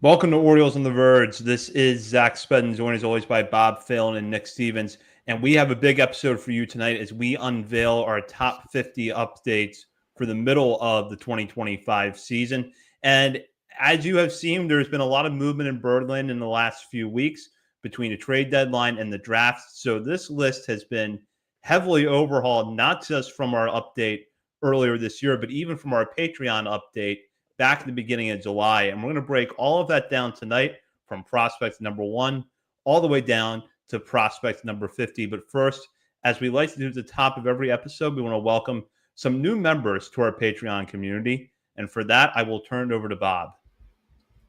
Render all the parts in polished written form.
Welcome to Orioles on the Verge. This is Zach Spedden, joined as always by Bob Phelan and Nick Stevens. And we have a big episode for you tonight as we unveil our top 50 updates for the middle of the 2025 season. And as you have seen, there's been a lot of movement in Birdland in the last few weeks between the trade deadline and the draft. So this list has been heavily overhauled, not just from our update earlier this year, but even from our Patreon update back in the beginning of July. And we're going to break all of that down tonight from prospect number 1 all the way down to prospect number 50. But first, as we like to do at the top of every episode, we want to welcome some new members to our Patreon community. And for that, I will turn it over to Bob.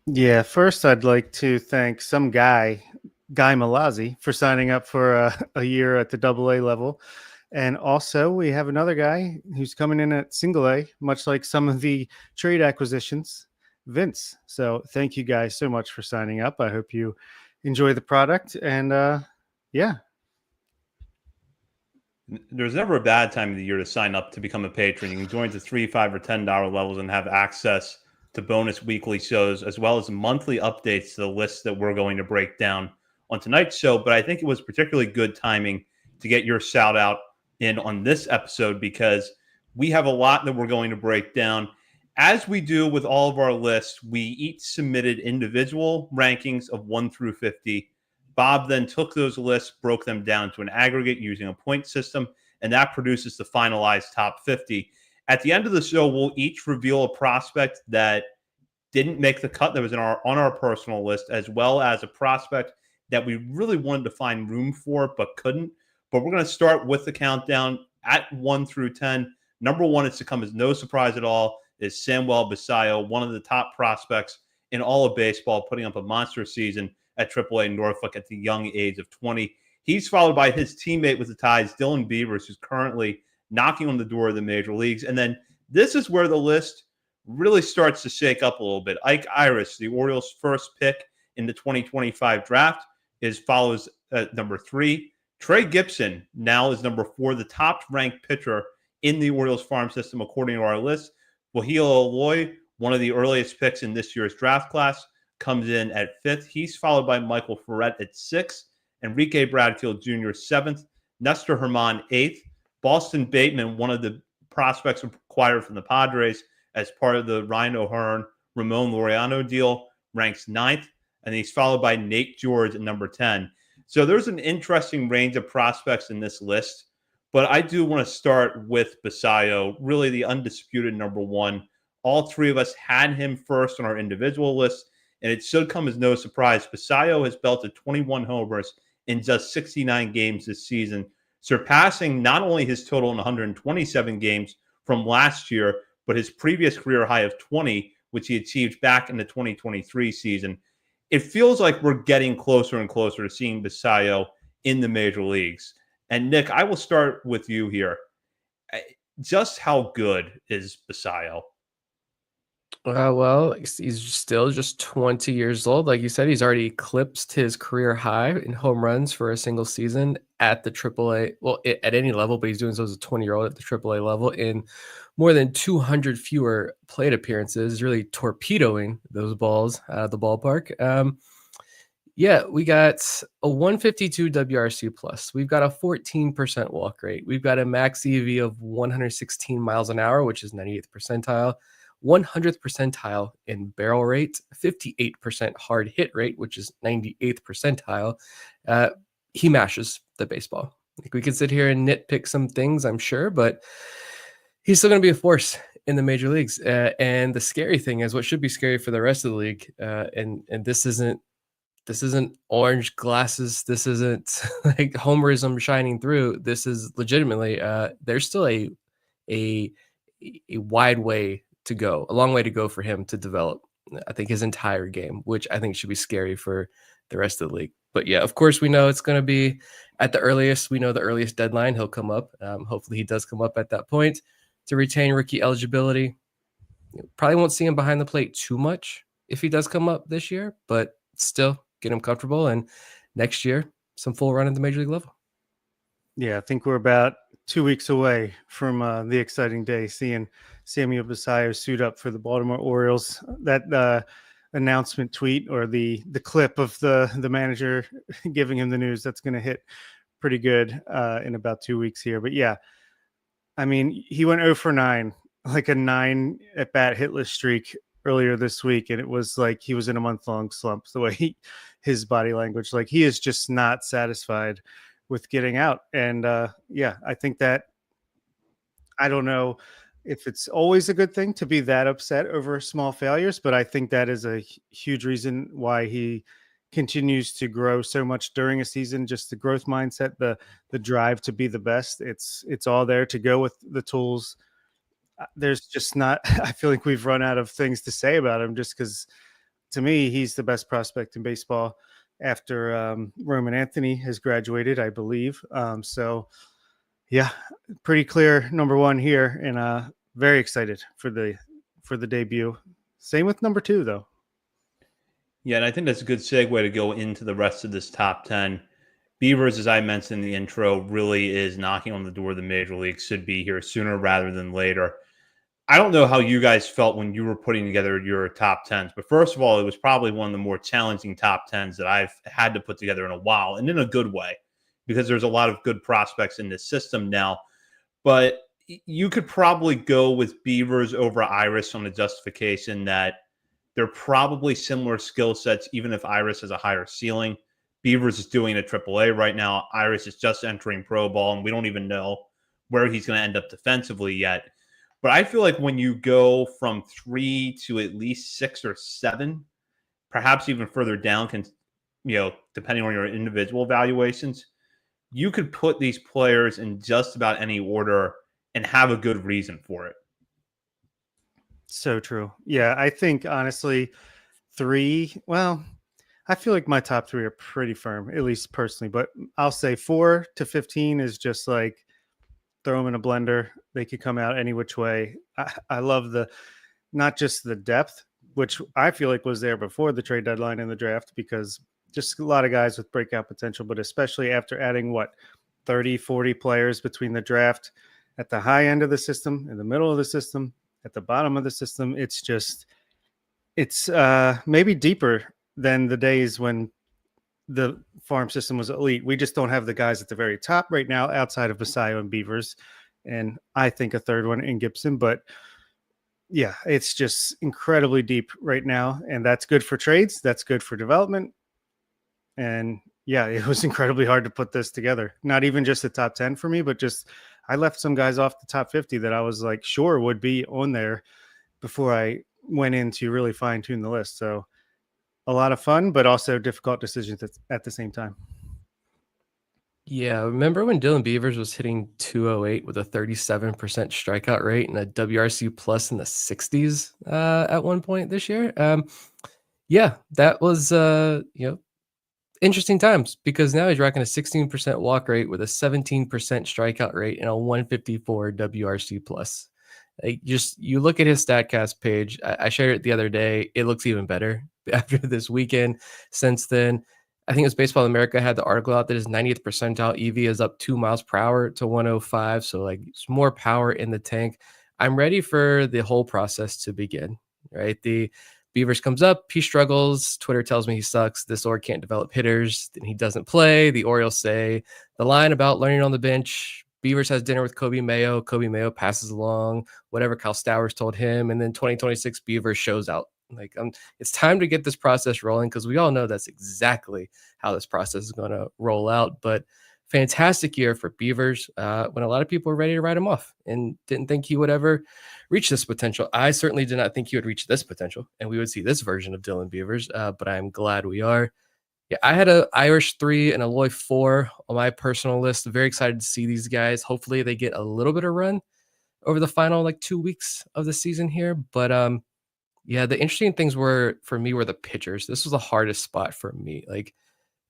Yeah, first I'd like to thank some Guy Malazzi, for signing up for a year at the AA level. And also we have another guy who's coming in at single A, much like some of the trade acquisitions, Vince. So thank you guys so much for signing up. I hope you enjoy the product. And yeah. There's never a bad time of the year to sign up to become a patron. You can join the $3, $5, or $10 levels and have access to bonus weekly shows, as well as monthly updates to the lists that we're going to break down on tonight's show. But I think it was particularly good timing to get your shout out in on this episode because we have a lot that we're going to break down. As we do with all of our lists, we each submitted individual rankings of 1 through 50. Bob then took those lists, broke them down to an aggregate using a point system, and that produces the finalized top 50. At the end of the show, we'll each reveal a prospect that didn't make the cut that was on our personal list, as well as a prospect that we really wanted to find room for but couldn't. But we're going to start with the countdown at 1 through 10. Number 1, it's to come as no surprise at all, is Samuel Basallo, one of the top prospects in all of baseball, putting up a monster season at AAA Norfolk at the young age of 20. He's followed by his teammate with the Tides, Dylan Beavers, who's currently knocking on the door of the major leagues. And then this is where the list really starts to shake up a little bit. Ike Iris, the Orioles' first pick in the 2025 draft, follows at number 3. Trey Gibson now is number 4, the top-ranked pitcher in the Orioles farm system, according to our list. Wahil Aloy, one of the earliest picks in this year's draft class, comes in at 5th. He's followed by Michael Ferret at 6th, Enrique Bradfield Jr. 7th, Nestor Herman 8th, Boston Bateman, one of the prospects acquired from the Padres as part of the Ryan O'Hearn, Ramon Laureano deal, ranks 9th, and he's followed by Nate George at number 10. So there's an interesting range of prospects in this list, but I do want to start with Basallo, really the undisputed number 1. All three of us had him first on our individual list, and it should come as no surprise. Basallo has belted 21 homers in just 69 games this season, surpassing not only his total in 127 games from last year, but his previous career high of 20, which he achieved back in the 2023 season. It feels like we're getting closer and closer to seeing Basallo in the major leagues. And Nick, I will start with you here. Just how good is Basallo? Well, he's still just 20 years old. Like you said, he's already eclipsed his career high in home runs for a single season at the AAA. Well, at any level, but he's doing so as a 20-year-old at the AAA level in more than 200 fewer plate appearances, really torpedoing those balls out of the ballpark. Yeah, we got a 152 WRC plus. We've got a 14% walk rate. We've got a max EV of 116 miles an hour, which is 98th percentile. 100th percentile in barrel rate, 58% hard hit rate, which is 98th percentile. He mashes the baseball. Like, we could sit here and nitpick some things, I'm sure, but he's still going to be a force in the major leagues. And the scary thing is, what should be scary for the rest of the league, and this isn't orange glasses. This isn't like homerism shining through. This is legitimately there's still a wide way to go, a long way to go for him to develop, I think, his entire game, which I think should be scary for the rest of the league. But yeah, of course, we know it's going to be at the earliest. We know the earliest deadline he'll come up. Hopefully he does come up at that point to retain rookie eligibility. Probably won't see him behind the plate too much if he does come up this year, but still get him comfortable. And next year, some full run at the major league level. Yeah, I think we're about 2 weeks away from the exciting day, seeing Samuel Basallo suit up for the Baltimore Orioles. That announcement tweet or the clip of the manager giving him the news. That's going to hit pretty good in about 2 weeks here. But yeah, I mean, he went 0 for 9, like a 9 at bat hitless streak earlier this week, and it was like he was in a month-long slump. The way his body language, like he is just not satisfied with getting out. And yeah, I think that, I don't know if it's always a good thing to be that upset over small failures, but I think that is a huge reason why he continues to grow so much during a season. Just the growth mindset, the drive to be the best. It's all there to go with the tools. There's just not. I feel like we've run out of things to say about him, just because to me he's the best prospect in baseball after Roman Anthony has graduated, I believe. So yeah, pretty clear number one here, and very excited for the debut. Same with number 2, though. Yeah, and I think that's a good segue to go into the rest of this top 10. Beavers, as I mentioned in the intro, really is knocking on the door of the major leagues. Should be here sooner rather than later. I don't know how you guys felt when you were putting together your top 10s, but first of all, it was probably one of the more challenging top 10s that I've had to put together in a while, and in a good way, because there's a lot of good prospects in this system now. But you could probably go with Beavers over Iris on the justification that they're probably similar skill sets, even if Iris has a higher ceiling. Beavers is doing a AAA right now. Iris is just entering pro ball, and we don't even know where he's going to end up defensively yet. But I feel like when you go from 3 to at least 6 or 7, perhaps even further down, depending on your individual evaluations, you could put these players in just about any order and have a good reason for it. So true. Yeah, I think honestly, 3. Well, I feel like my top 3 are pretty firm, at least personally. But I'll say 4 to 15 is just like throw them in a blender. They could come out any which way. I love not just the depth, which I feel like was there before the trade deadline and the draft, because just a lot of guys with breakout potential, but especially after adding 30, 40 players between the draft at the high end of the system, in the middle of the system, at the bottom of the system. It's maybe deeper than the days when the farm system was elite. We just don't have the guys at the very top right now outside of Basayo and Beavers, and I think a third one in Gibson. But yeah, it's just incredibly deep right now, and that's good for trades. That's good for development. And yeah, it was incredibly hard to put this together. Not even just the top 10 for me, but just I left some guys off the top 50 that I was like sure would be on there before I went in to really fine tune the list. So a lot of fun, but also difficult decisions at the same time. Yeah, remember when Dylan Beavers was hitting 208 with a 37% strikeout rate and a WRC plus in the 60s at one point this year? Yeah, that was interesting times, because now he's rocking a 16% walk rate with a 17% strikeout rate and a 154 WRC plus. Like, you look at his Statcast page. I shared it the other day. It looks even better after this weekend. Since then, I think it was Baseball America had the article out that his 90th percentile EV is up 2 miles per hour to 105. So like, it's more power in the tank. I'm ready for the whole process to begin. Right, the Beavers comes up, he struggles. Twitter tells me he sucks. This org can't develop hitters, and he doesn't play. The Orioles say the line about learning on the bench. Beavers has dinner with Kobe Mayo. Kobe Mayo passes along whatever Kyle Stowers told him, and then 2026 Beavers shows out. Like, it's time to get this process rolling, because we all know that's exactly how this process is going to roll out. But fantastic year for Beavers when a lot of people were ready to write him off and didn't think he would ever reach this potential. I certainly did not think he would reach this potential and we would see this version of Dylan Beavers, but I'm glad we are. Yeah, I had a Irish 3 and a Loy 4 on my personal list. Very excited to see these guys. Hopefully they get a little bit of run over the final 2 weeks of the season here. But yeah, the interesting things were for me were the pitchers. This was the hardest spot for me. Like,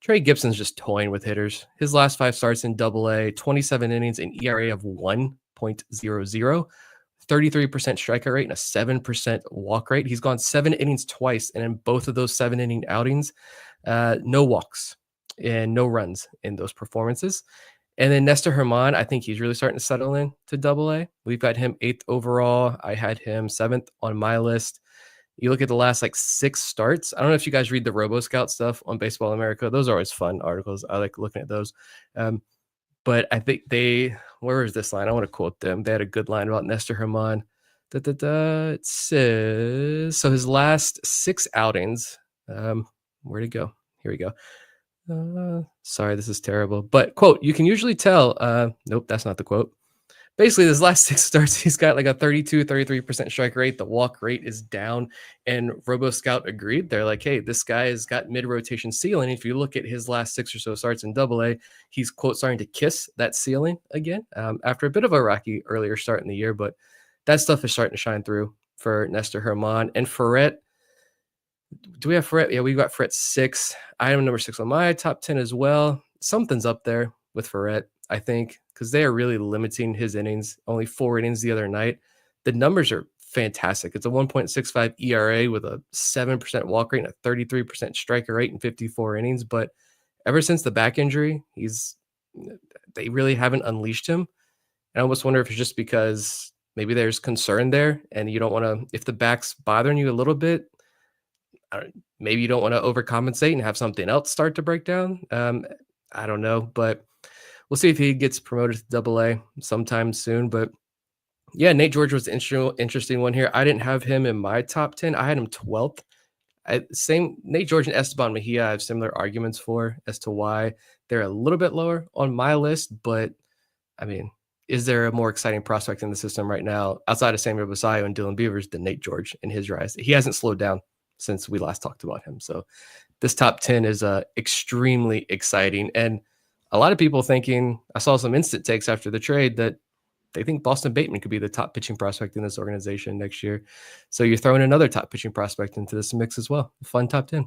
Trey Gibson's just toying with hitters. His last 5 starts in Double-A, 27 innings, an ERA of 1.00, 33% strikeout rate, and a 7% walk rate. He's gone 7 innings twice, and in both of those 7-inning outings, no walks and no runs in those performances. And then Nestor Herman, I think he's really starting to settle in to Double-A. We've got him 8th overall. I had him 7th on my list. You look at the last like 6 starts. I don't know if you guys read the Robo Scout stuff on Baseball America. Those are always fun articles. I like looking at those. But I think where is this line? I want to quote them. They had a good line about Nestor Herman. It says, so his last 6 outings, where'd it go? Here we go. Sorry, this is terrible. But quote, you can usually tell, nope, that's not the quote. Basically, his last 6 starts, he's got like a 33% strike rate. The walk rate is down. And RoboScout agreed. They're like, hey, this guy has got mid-rotation ceiling. If you look at his last 6 or so starts in Double-A, he's, quote, starting to kiss that ceiling again after a bit of a rocky earlier start in the year. But that stuff is starting to shine through for Nestor Herman. And Ferret, do we have Ferret? Yeah, we've got Ferret 6. Item number 6 on my top 10 as well. Something's up there with Ferret, I think, because they are really limiting his innings. Only 4 innings the other night. The numbers are fantastic. It's a 1.65 ERA with a 7% walk rate and a 33% striker rate in 54 innings. But ever since the back injury, they really haven't unleashed him. And I almost wonder if it's just because maybe there's concern there and you don't want to, if the back's bothering you a little bit, maybe you don't want to overcompensate and have something else start to break down. I don't know, but we'll see if he gets promoted to Double-A sometime soon. But yeah, Nate George was an interesting one here. I didn't have him in my top 10. I had him 12th. Nate George and Esteban Mejia, I have similar arguments for as to why they're a little bit lower on my list. But I mean, is there a more exciting prospect in the system right now outside of Samuel Basayo and Dylan Beavers than Nate George in his rise? He hasn't slowed down since we last talked about him. So this top 10 is extremely exciting. And a lot of people thinking, I saw some instant takes after the trade that they think Boston Bateman could be the top pitching prospect in this organization next year. So you're throwing another top pitching prospect into this mix as well. Fun top 10.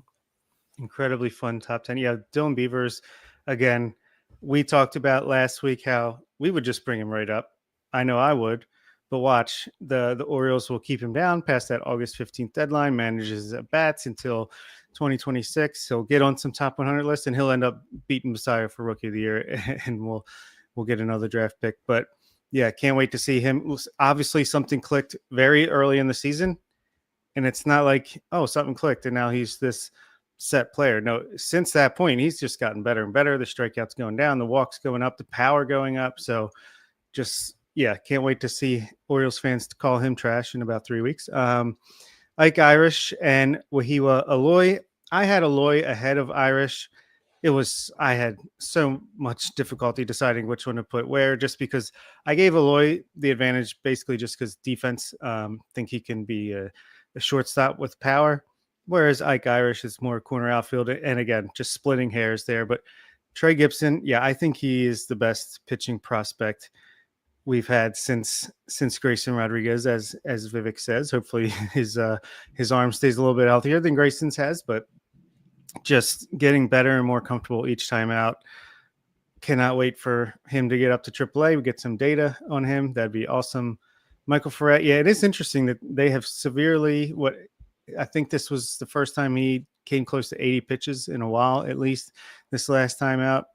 Incredibly fun top 10. Yeah, Dylan Beavers, again, we talked about last week how we would just bring him right up. I know I would. But watch, the Orioles will keep him down past that August 15th deadline, manages at bats until 2026. He'll get on some top 100 list, and he'll end up beating Messiah for Rookie of the Year, and we'll get another draft pick. But yeah, can't wait to see him. Obviously, something clicked very early in the season, and it's not like, oh, something clicked, and now he's this set player. No, since that point, he's just gotten better and better. The strikeouts going down, the walks going up, the power going up. So just... yeah, can't wait to see Orioles fans to call him trash in about 3 weeks. Ike Irish and Wahiwa Aloy. I had Aloy ahead of Irish. I had so much difficulty deciding which one to put where, just because I gave Aloy the advantage basically just because defense think he can be a shortstop with power, whereas Ike Irish is more corner outfield. And again, just splitting hairs there. But Trey Gibson, yeah, I think he is the best pitching prospect we've had since Grayson Rodriguez, as Vivek says. Hopefully his arm stays a little bit healthier than Grayson's has, but just getting better and more comfortable each time out. Cannot wait for him to get up to AAA. We get some data on him. That'd be awesome. Michael Ferret. Yeah, it is interesting that they have severely, I think this was the first time he came close to 80 pitches in a while, at least this last time out.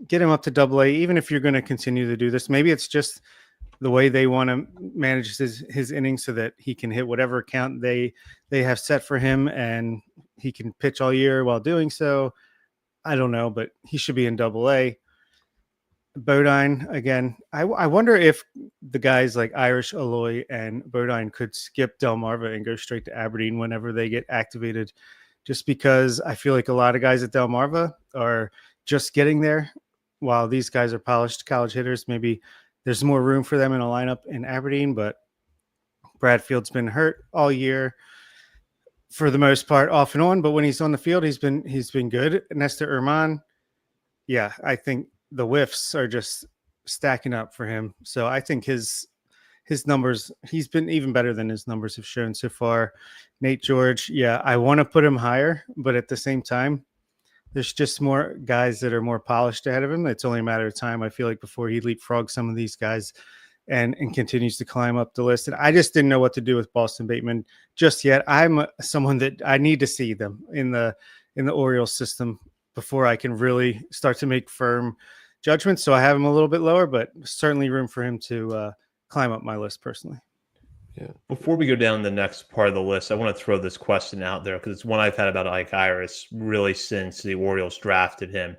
Get him up to Double-A, even if you're going to continue to do this. Maybe it's just the way they want to manage his innings so that he can hit whatever count they have set for him, and he can pitch all year while doing so. I don't know, but he should be in Double-A. Bodine, again, I wonder if the guys like Irish, Aloy, and Bodine could skip Delmarva and go straight to Aberdeen whenever they get activated, just because I feel like a lot of guys at Delmarva are just getting there, while these guys are polished college hitters. Maybe there's more room for them in a lineup in Aberdeen, but Bradfield's been hurt all year for the most part, off and on. But when he's on the field, he's been good. Nestor Herman, yeah, I think the whiffs are just stacking up for him. So I think his numbers, he's been even better than his numbers have shown so far. Nate George, yeah, I want to put him higher, but at the same time, there's just more guys that are more polished ahead of him. It's only a matter of time, I feel like, before he leapfrogs some of these guys and continues to climb up the list. And I just didn't know what to do with Boston Bateman just yet. I'm someone that I need to see them in the Orioles system before I can really start to make firm judgments. So I have him a little bit lower, but certainly room for him to climb up my list personally. Yeah. Before we go down the next part of the list, I want to throw this question out there because it's one I've had about Ike Iris really since the Orioles drafted him.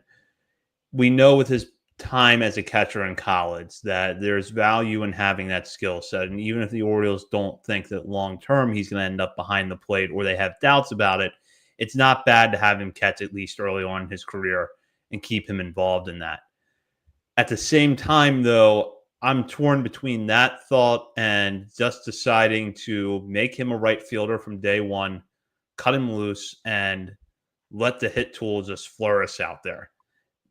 We know with his time as a catcher in college that there's value in having that skill set. And even if the Orioles don't think that long term he's going to end up behind the plate or they have doubts about it, it's not bad to have him catch at least early on in his career and keep him involved in that. At the same time, though, I'm torn between that thought and just deciding to make him a right fielder from day one, cut him loose, and let the hit tool just flourish out there.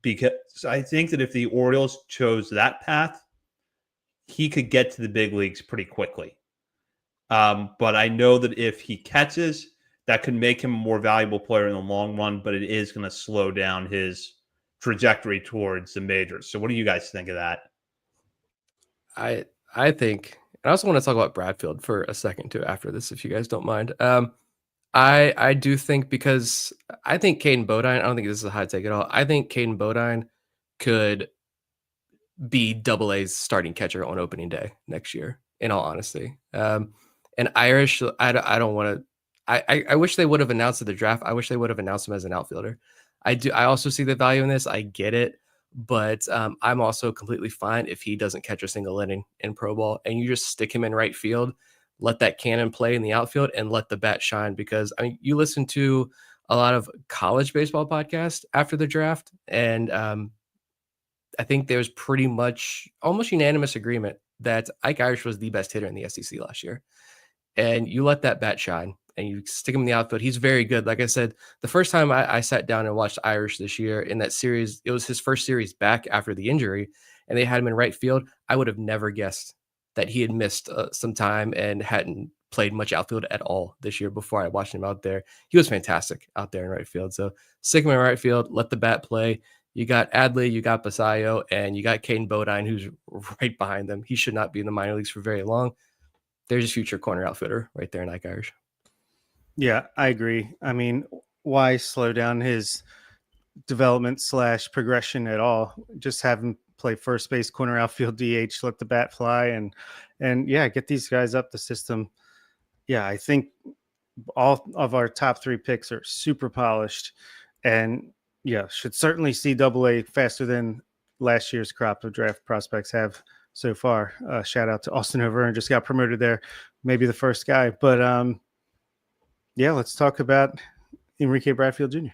Because I think that if the Orioles chose that path, he could get to the big leagues pretty quickly. But I know that if he catches, that could make him a more valuable player in the long run, but it is going to slow down his trajectory towards the majors. So what do you guys think of that? I think, and I also want to talk about Bradfield for a second too after this, if you guys don't mind. I do think, because I think Caden Bodine, I don't think this is a hot take at all. I think Caden Bodine could be Double A's starting catcher on opening day next year, in all honesty. And Irish, I don't want to. I wish they would have announced at the draft. I wish they would have announced him as an outfielder. I do. I also see the value in this. I get it, but I'm also completely fine if he doesn't catch a single inning in pro ball, and you just stick him in right field, let that cannon play in the outfield, and let the bat shine. Because I mean, you listen to a lot of college baseball podcasts after the draft, and I think there's pretty much almost unanimous agreement that Ike Irish was the best hitter in the SEC last year. And you let that bat shine and you stick him in the outfield. He's very good. Like I said, the first time I sat down and watched Irish this year in that series, it was his first series back after the injury, and they had him in right field. I would have never guessed that he had missed some time and hadn't played much outfield at all this year before I watched him out there. He was fantastic out there in right field. So stick him in right field, let the bat play. You got Adley, you got Basayo, and you got Caden Bodine, who's right behind them. He should not be in the minor leagues for very long. There's a future corner outfielder right there in Ike Irish. Yeah, I agree. I mean, why slow down his development / progression at all? Just have him play first base, corner outfield, DH, let the bat fly, and yeah, get these guys up the system. Yeah, I think all of our top 3 picks are super polished, and yeah, should certainly see Double A faster than last year's crop of draft prospects have so far. Shout out to Austin O'Verne, just got promoted there, maybe the first guy. But yeah, let's talk about Enrique Bradfield Jr.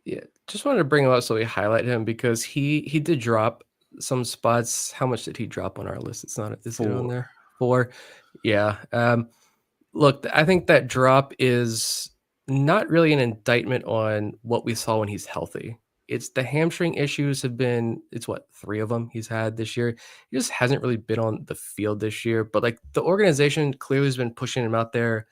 Yeah, just wanted to bring him up so we highlight him because he did drop some spots. How much did he drop on our list? It's not, is it on there? 4. Yeah. Look, I think that drop is not really an indictment on what we saw when he's healthy. It's the hamstring issues have been, it's what, 3 of them he's had this year. He just hasn't really been on the field this year, but like the organization clearly has been pushing him out there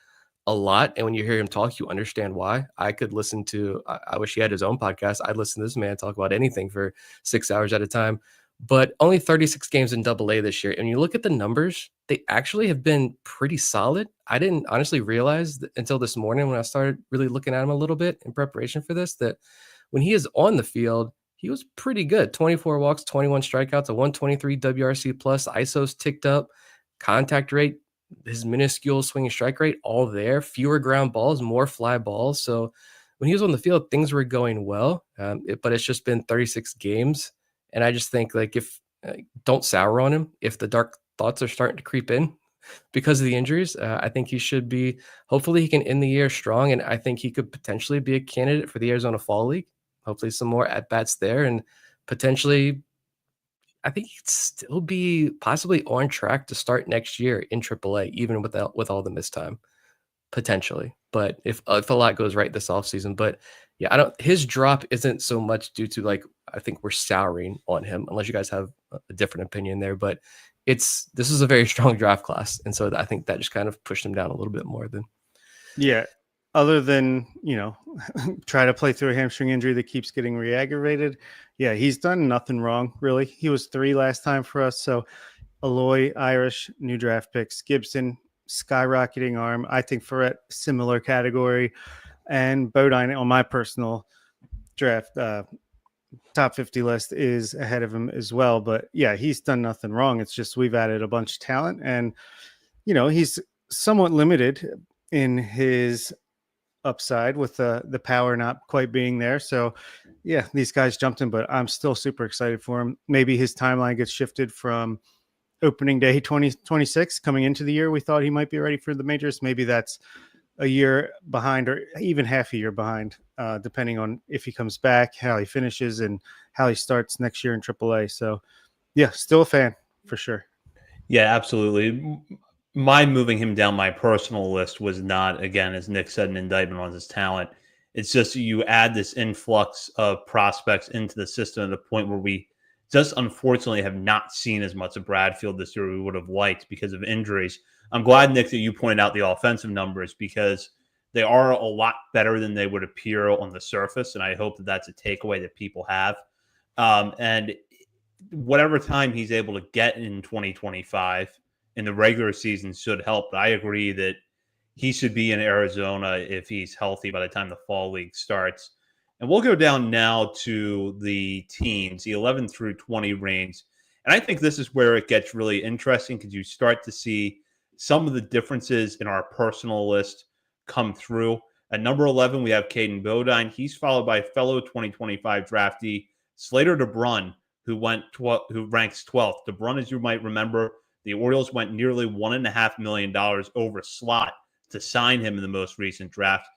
a lot. And when you hear him talk, you understand why. I could listen to, I wish he had his own podcast. I'd listen to this man talk about anything for 6 hours at a time. But only 36 games in Double A this year. And you look at the numbers, they actually have been pretty solid. I didn't honestly realize until this morning when I started really looking at him a little bit in preparation for this, that when he is on the field, he was pretty good. 24 walks, 21 strikeouts, a 123 WRC plus, ISOs ticked up, contact rate, his minuscule swinging strike rate, all there, fewer ground balls, more fly balls. So when he was on the field, things were going well. But it's just been 36 games. And I just think, like, if don't sour on him if the dark thoughts are starting to creep in because of the injuries. I think he should be, hopefully he can end the year strong. And I think he could potentially be a candidate for the Arizona Fall League. Hopefully some more at-bats there, and potentially I think he could still be possibly on track to start next year in AAA, even with all the missed time, potentially. But if a lot goes right this offseason. But yeah, his drop isn't so much due to, like, I think we're souring on him, unless you guys have a different opinion there. But this is a very strong draft class. And so I think that just kind of pushed him down a little bit more than. Yeah. Other than, try to play through a hamstring injury that keeps getting re-aggravated. Yeah, he's done nothing wrong, really. He was 3 last time for us. So Aloy, Irish, new draft picks, Gibson, skyrocketing arm. I think Ferret, similar category. And Bodine on my personal draft top 50 list is ahead of him as well. But yeah, he's done nothing wrong. It's just we've added a bunch of talent. And he's somewhat limited in his upside with the power not quite being there. So, yeah, these guys jumped in, but I'm still super excited for him. Maybe his timeline gets shifted from opening day 2026 coming into the year. We thought he might be ready for the majors. Maybe that's a year behind or even half a year behind, depending on if he comes back, how he finishes, and how he starts next year in AAA. So, yeah, still a fan for sure. Yeah, absolutely. My moving him down my personal list was not, again, as Nick said, an indictment on his talent. It's just you add this influx of prospects into the system at the point where we just unfortunately have not seen as much of Bradfield this year we would have liked because of injuries. I'm glad, Nick, that you pointed out the offensive numbers because they are a lot better than they would appear on the surface. And I hope that that's a takeaway that people have. And whatever time he's able to get in 2025 in the regular season should help. But I agree that he should be in Arizona if he's healthy by the time the fall league starts. And we'll go down now to the teams, the 11 through 20 range. And I think this is where it gets really interesting because you start to see some of the differences in our personal list come through. At number 11, we have Caden Bodine. He's followed by fellow 2025 draftee Slater DeBrun, who ranks 12th. DeBrun, as you might remember, the Orioles went nearly $1.5 million over slot to sign him in the most recent draft.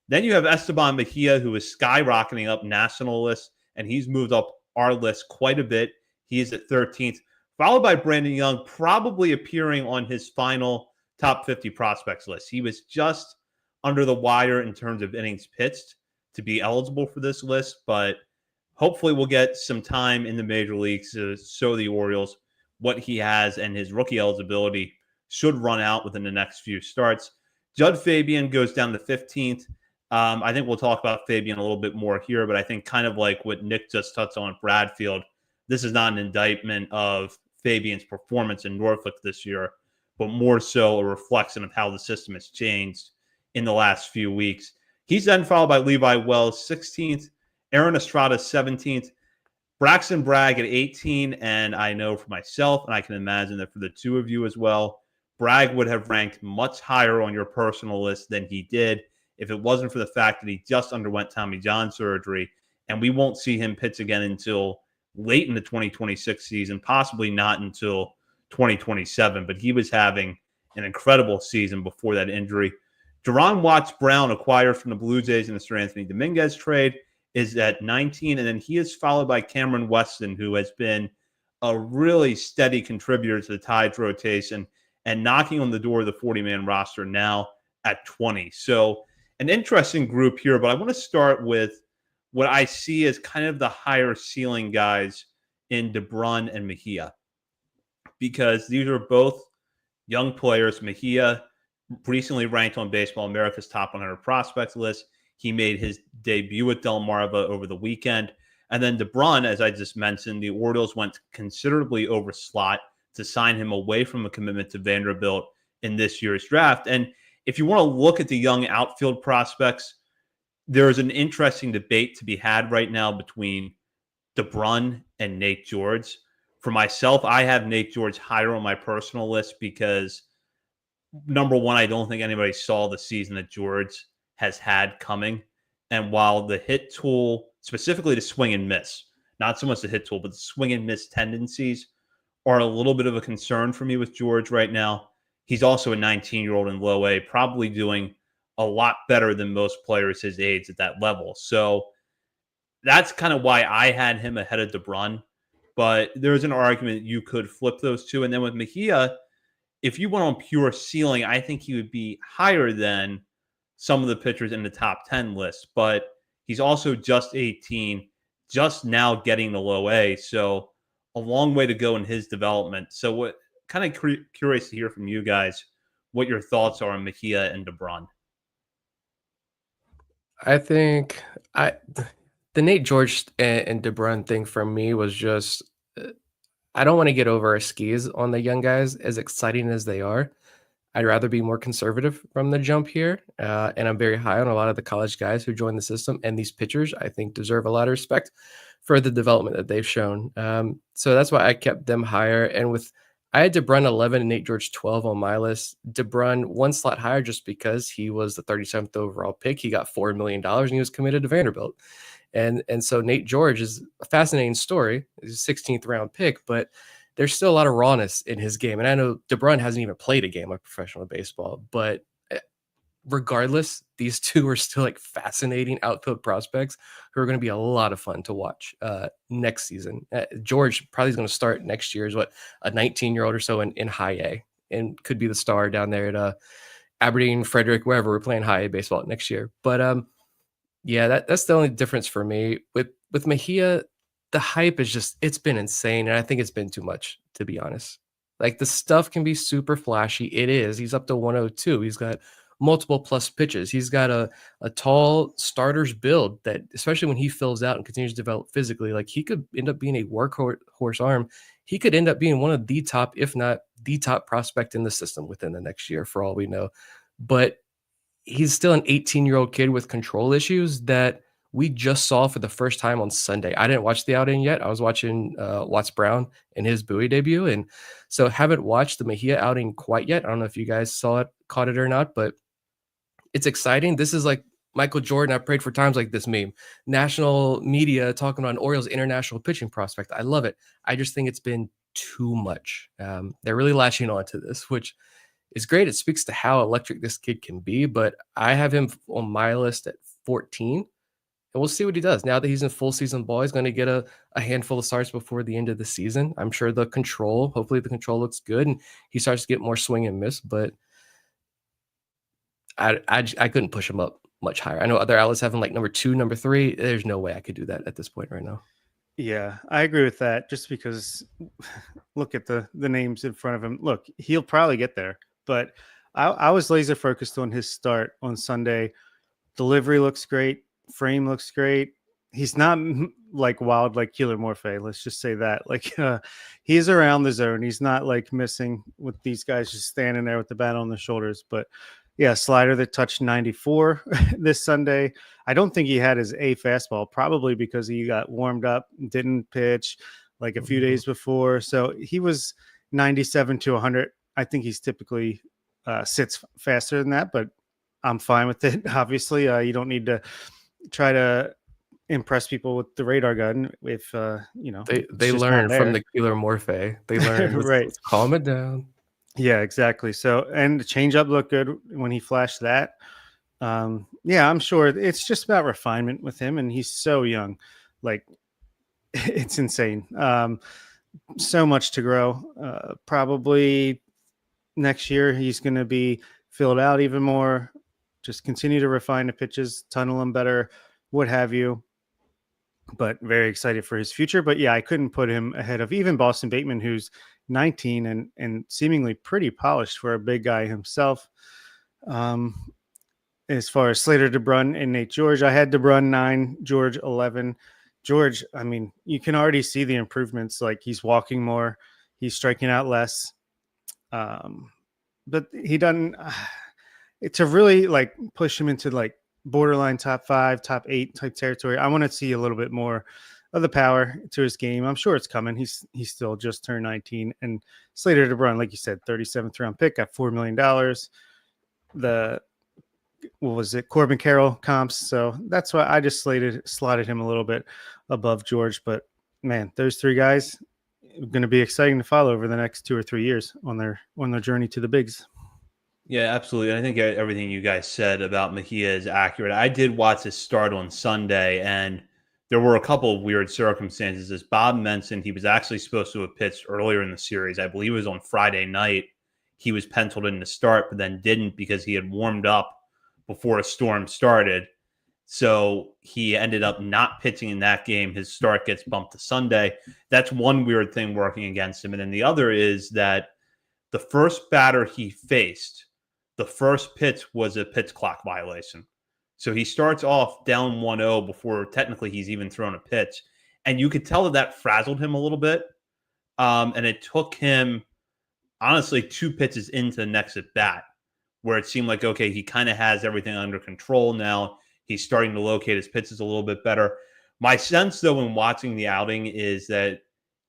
Then you have Esteban Mejia, who is skyrocketing up national lists, and he's moved up our list quite a bit. He is at 13th, followed by Brandon Young, probably appearing on his final top 50 prospects list. He was just under the wire in terms of innings pitched to be eligible for this list, but hopefully we'll get some time in the major leagues to show the Orioles what he has, and his rookie eligibility should run out within the next few starts. Judd Fabian goes down to 15th. I think we'll talk about Fabian a little bit more here, but I think kind of like what Nick just touched on at Bradfield, this is not an indictment of Fabian's performance in Norfolk this year, but more so a reflection of how the system has changed in the last few weeks. He's then followed by Levi Wells, 16th, Aaron Estrada, 17th, Braxton Bragg at 18, and I know for myself, and I can imagine that for the two of you as well, Bragg would have ranked much higher on your personal list than he did if it wasn't for the fact that he just underwent Tommy John surgery, and we won't see him pitch again until late in the 2026 season, possibly not until 2027, but he was having an incredible season before that injury. Deron Watts Brown, acquired from the Blue Jays in the Sir Anthony Dominguez trade, is at 19, and then he is followed by Cameron Weston, who has been a really steady contributor to the Tides rotation and knocking on the door of the 40-man roster now at 20. So an interesting group here, but I want to start with what I see as kind of the higher ceiling guys in DeBrun and Mejia, because these are both young players. Mejia recently ranked on Baseball America's top 100 prospects list. He made his debut at Delmarva over the weekend. And then DeBrun, as I just mentioned, the Orioles went considerably over slot to sign him away from a commitment to Vanderbilt in this year's draft. And if you want to look at the young outfield prospects, there is an interesting debate to be had right now between DeBrun and Nate George. For myself, I have Nate George higher on my personal list because, number one, I don't think anybody saw the season that George has had coming. And while the hit tool, specifically the swing and miss, not so much the hit tool, but the swing and miss tendencies are a little bit of a concern for me with George right now. He's also a 19-year-old in low A, probably doing a lot better than most players his age at that level. So that's kind of why I had him ahead of DeBrun. But there's an argument you could flip those two. And then with Mejia, if you went on pure ceiling, I think he would be higher than some of the pitchers in the top 10 list. But he's also just 18, just now getting the low A. So a long way to go in his development. So what kind of curious to hear from you guys what your thoughts are on Mejia and DeBrun. I think the Nate George and DeBrun thing for me was just I don't want to get over our skis on the young guys, as exciting as they are. I'd rather be more conservative from the jump here, and I'm very high on a lot of the college guys who joined the system, and these pitchers I think deserve a lot of respect for the development that they've shown. So that's why I kept them higher. And with I had DeBrun 11 and Nate George 12 on my list. DeBrun one slot higher just because he was the 37th overall pick. He got $4 million and he was committed to Vanderbilt. And so Nate George is a fascinating story. He's a 16th round pick, but there's still a lot of rawness in his game. And I know DeBrun hasn't even played a game of professional baseball, but regardless, these two are still like fascinating outfield prospects who are going to be a lot of fun to watch next season. George probably is going to start next year as a 19-year-old or so in high A, and could be the star down there at Aberdeen, Frederick, wherever we're playing high A baseball next year. But yeah, that's the only difference for me with Mejia. The hype is just, it's been insane, and I think it's been too much, to be honest. Like, the stuff can be super flashy. It is. He's up to 102. He's got multiple plus pitches. He's got a tall starter's build that, especially when he fills out and continues to develop physically, like, he could end up being a workhorse arm. He could end up being one of the top, if not the top prospect in the system within the next year, for all we know. But he's still an 18-year-old kid with control issues that we just saw for the first time on Sunday. I didn't watch the outing yet. I was watching Watts Brown in his Bowie debut, and so haven't watched the Mejia outing quite yet. I don't know if you guys saw it, caught it or not, but it's exciting. This is like Michael Jordan. I prayed for times like this meme. National media talking about an Orioles international pitching prospect. I love it. I just think it's been too much. They're really latching on to this, which is great. It speaks to how electric this kid can be, but I have him on my list at 14. And we'll see what he does. Now that he's in full season ball, he's going to get a handful of starts before the end of the season. I'm sure hopefully the control looks good and he starts to get more swing and miss, but I couldn't push him up much higher. I know other outlets have him like number 2, number 3. There's no way I could do that at this point right now. Yeah, I agree with that, just because look at the names in front of him. Look, he'll probably get there, but I was laser focused on his start on Sunday. Delivery looks great. Frame looks great. He's not like wild like Keeler Morphe. Let's just say that. Like he's around the zone. He's not like missing with these guys just standing there with the bat on their shoulders. But yeah, slider that touched 94 this Sunday. I don't think he had his A fastball, probably because he got warmed up, didn't pitch like a few days before. So he was 97 to 100. I think he's typically sits faster than that, but I'm fine with it. Obviously, you don't need to try to impress people with the radar gun if they learn from the Keeler Morphe. They learn right. Let's calm it down. Yeah, exactly. So, and the changeup looked good when he flashed that. Yeah, I'm sure it's just about refinement with him, and he's so young. Like, it's insane. So much to grow. Probably next year he's going to be filled out even more. Just continue to refine the pitches, tunnel them better, what have you. But very excited for his future. But yeah, I couldn't put him ahead of even Boston Bateman, who's 19 and seemingly pretty polished for a big guy himself. As far as Slater, DeBrun, and Nate George, I had DeBrun 9, George 11. George, I mean, you can already see the improvements. Like, he's walking more, he's striking out less. But he doesn't. To really like push him into like borderline top 5, top 8 type territory, I want to see a little bit more of the power to his game. I'm sure it's coming. He's still just turned 19. And Slater DeBrun, like you said, 37th round pick, got $4 million. What was it? Corbin Carroll comps. So that's why I just slotted him a little bit above George. But man, those 3 guys are going to be exciting to follow over the next 2 or 3 years on their journey to the bigs. Yeah, absolutely. I think everything you guys said about Mejia is accurate. I did watch his start on Sunday, and there were a couple of weird circumstances. As Bob mentioned, he was actually supposed to have pitched earlier in the series. I believe it was on Friday night. He was penciled in to start, but then didn't because he had warmed up before a storm started. So he ended up not pitching in that game. His start gets bumped to Sunday. That's one weird thing working against him. And then the other is that the first batter he faced, the first pitch was a pitch clock violation. So he starts off down 1-0 before technically he's even thrown a pitch. And you could tell that frazzled him a little bit. And it took him, honestly, 2 pitches into the next at bat where it seemed like, okay, he kind of has everything under control now. He's starting to locate his pitches a little bit better. My sense, though, in watching the outing is that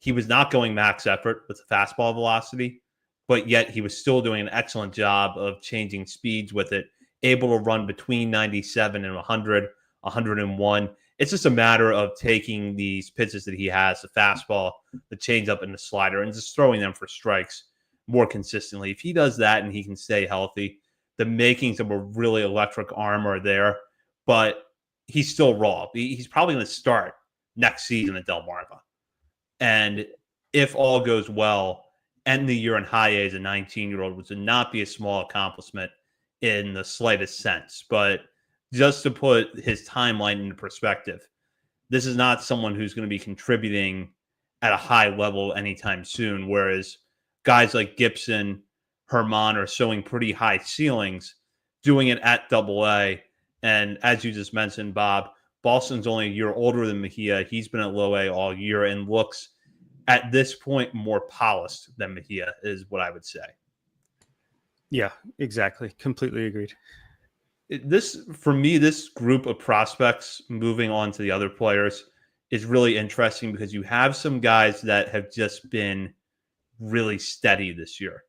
he was not going max effort with the fastball velocity, but yet he was still doing an excellent job of changing speeds with it, able to run between 97 and 100, 101. It's just a matter of taking these pitches that he has, the fastball, the changeup, and the slider, and just throwing them for strikes more consistently. If he does that and he can stay healthy, the makings of a really electric arm are there, but he's still raw. He's probably going to start next season at Delmarva. And if all goes well, end the year in high A as a 19-year-old, which would not be a small accomplishment in the slightest sense. But just to put his timeline into perspective, this is not someone who's going to be contributing at a high level anytime soon, whereas guys like Gibson, Herman are showing pretty high ceilings, doing it at AA. And as you just mentioned, Bob, Boston's only a year older than Mejia. He's been at low A all year and looks at this point more polished than Mejia, is what I would say. Yeah, exactly. Completely agreed. For me, this group of prospects moving on to the other players is really interesting because you have some guys that have just been really steady this year.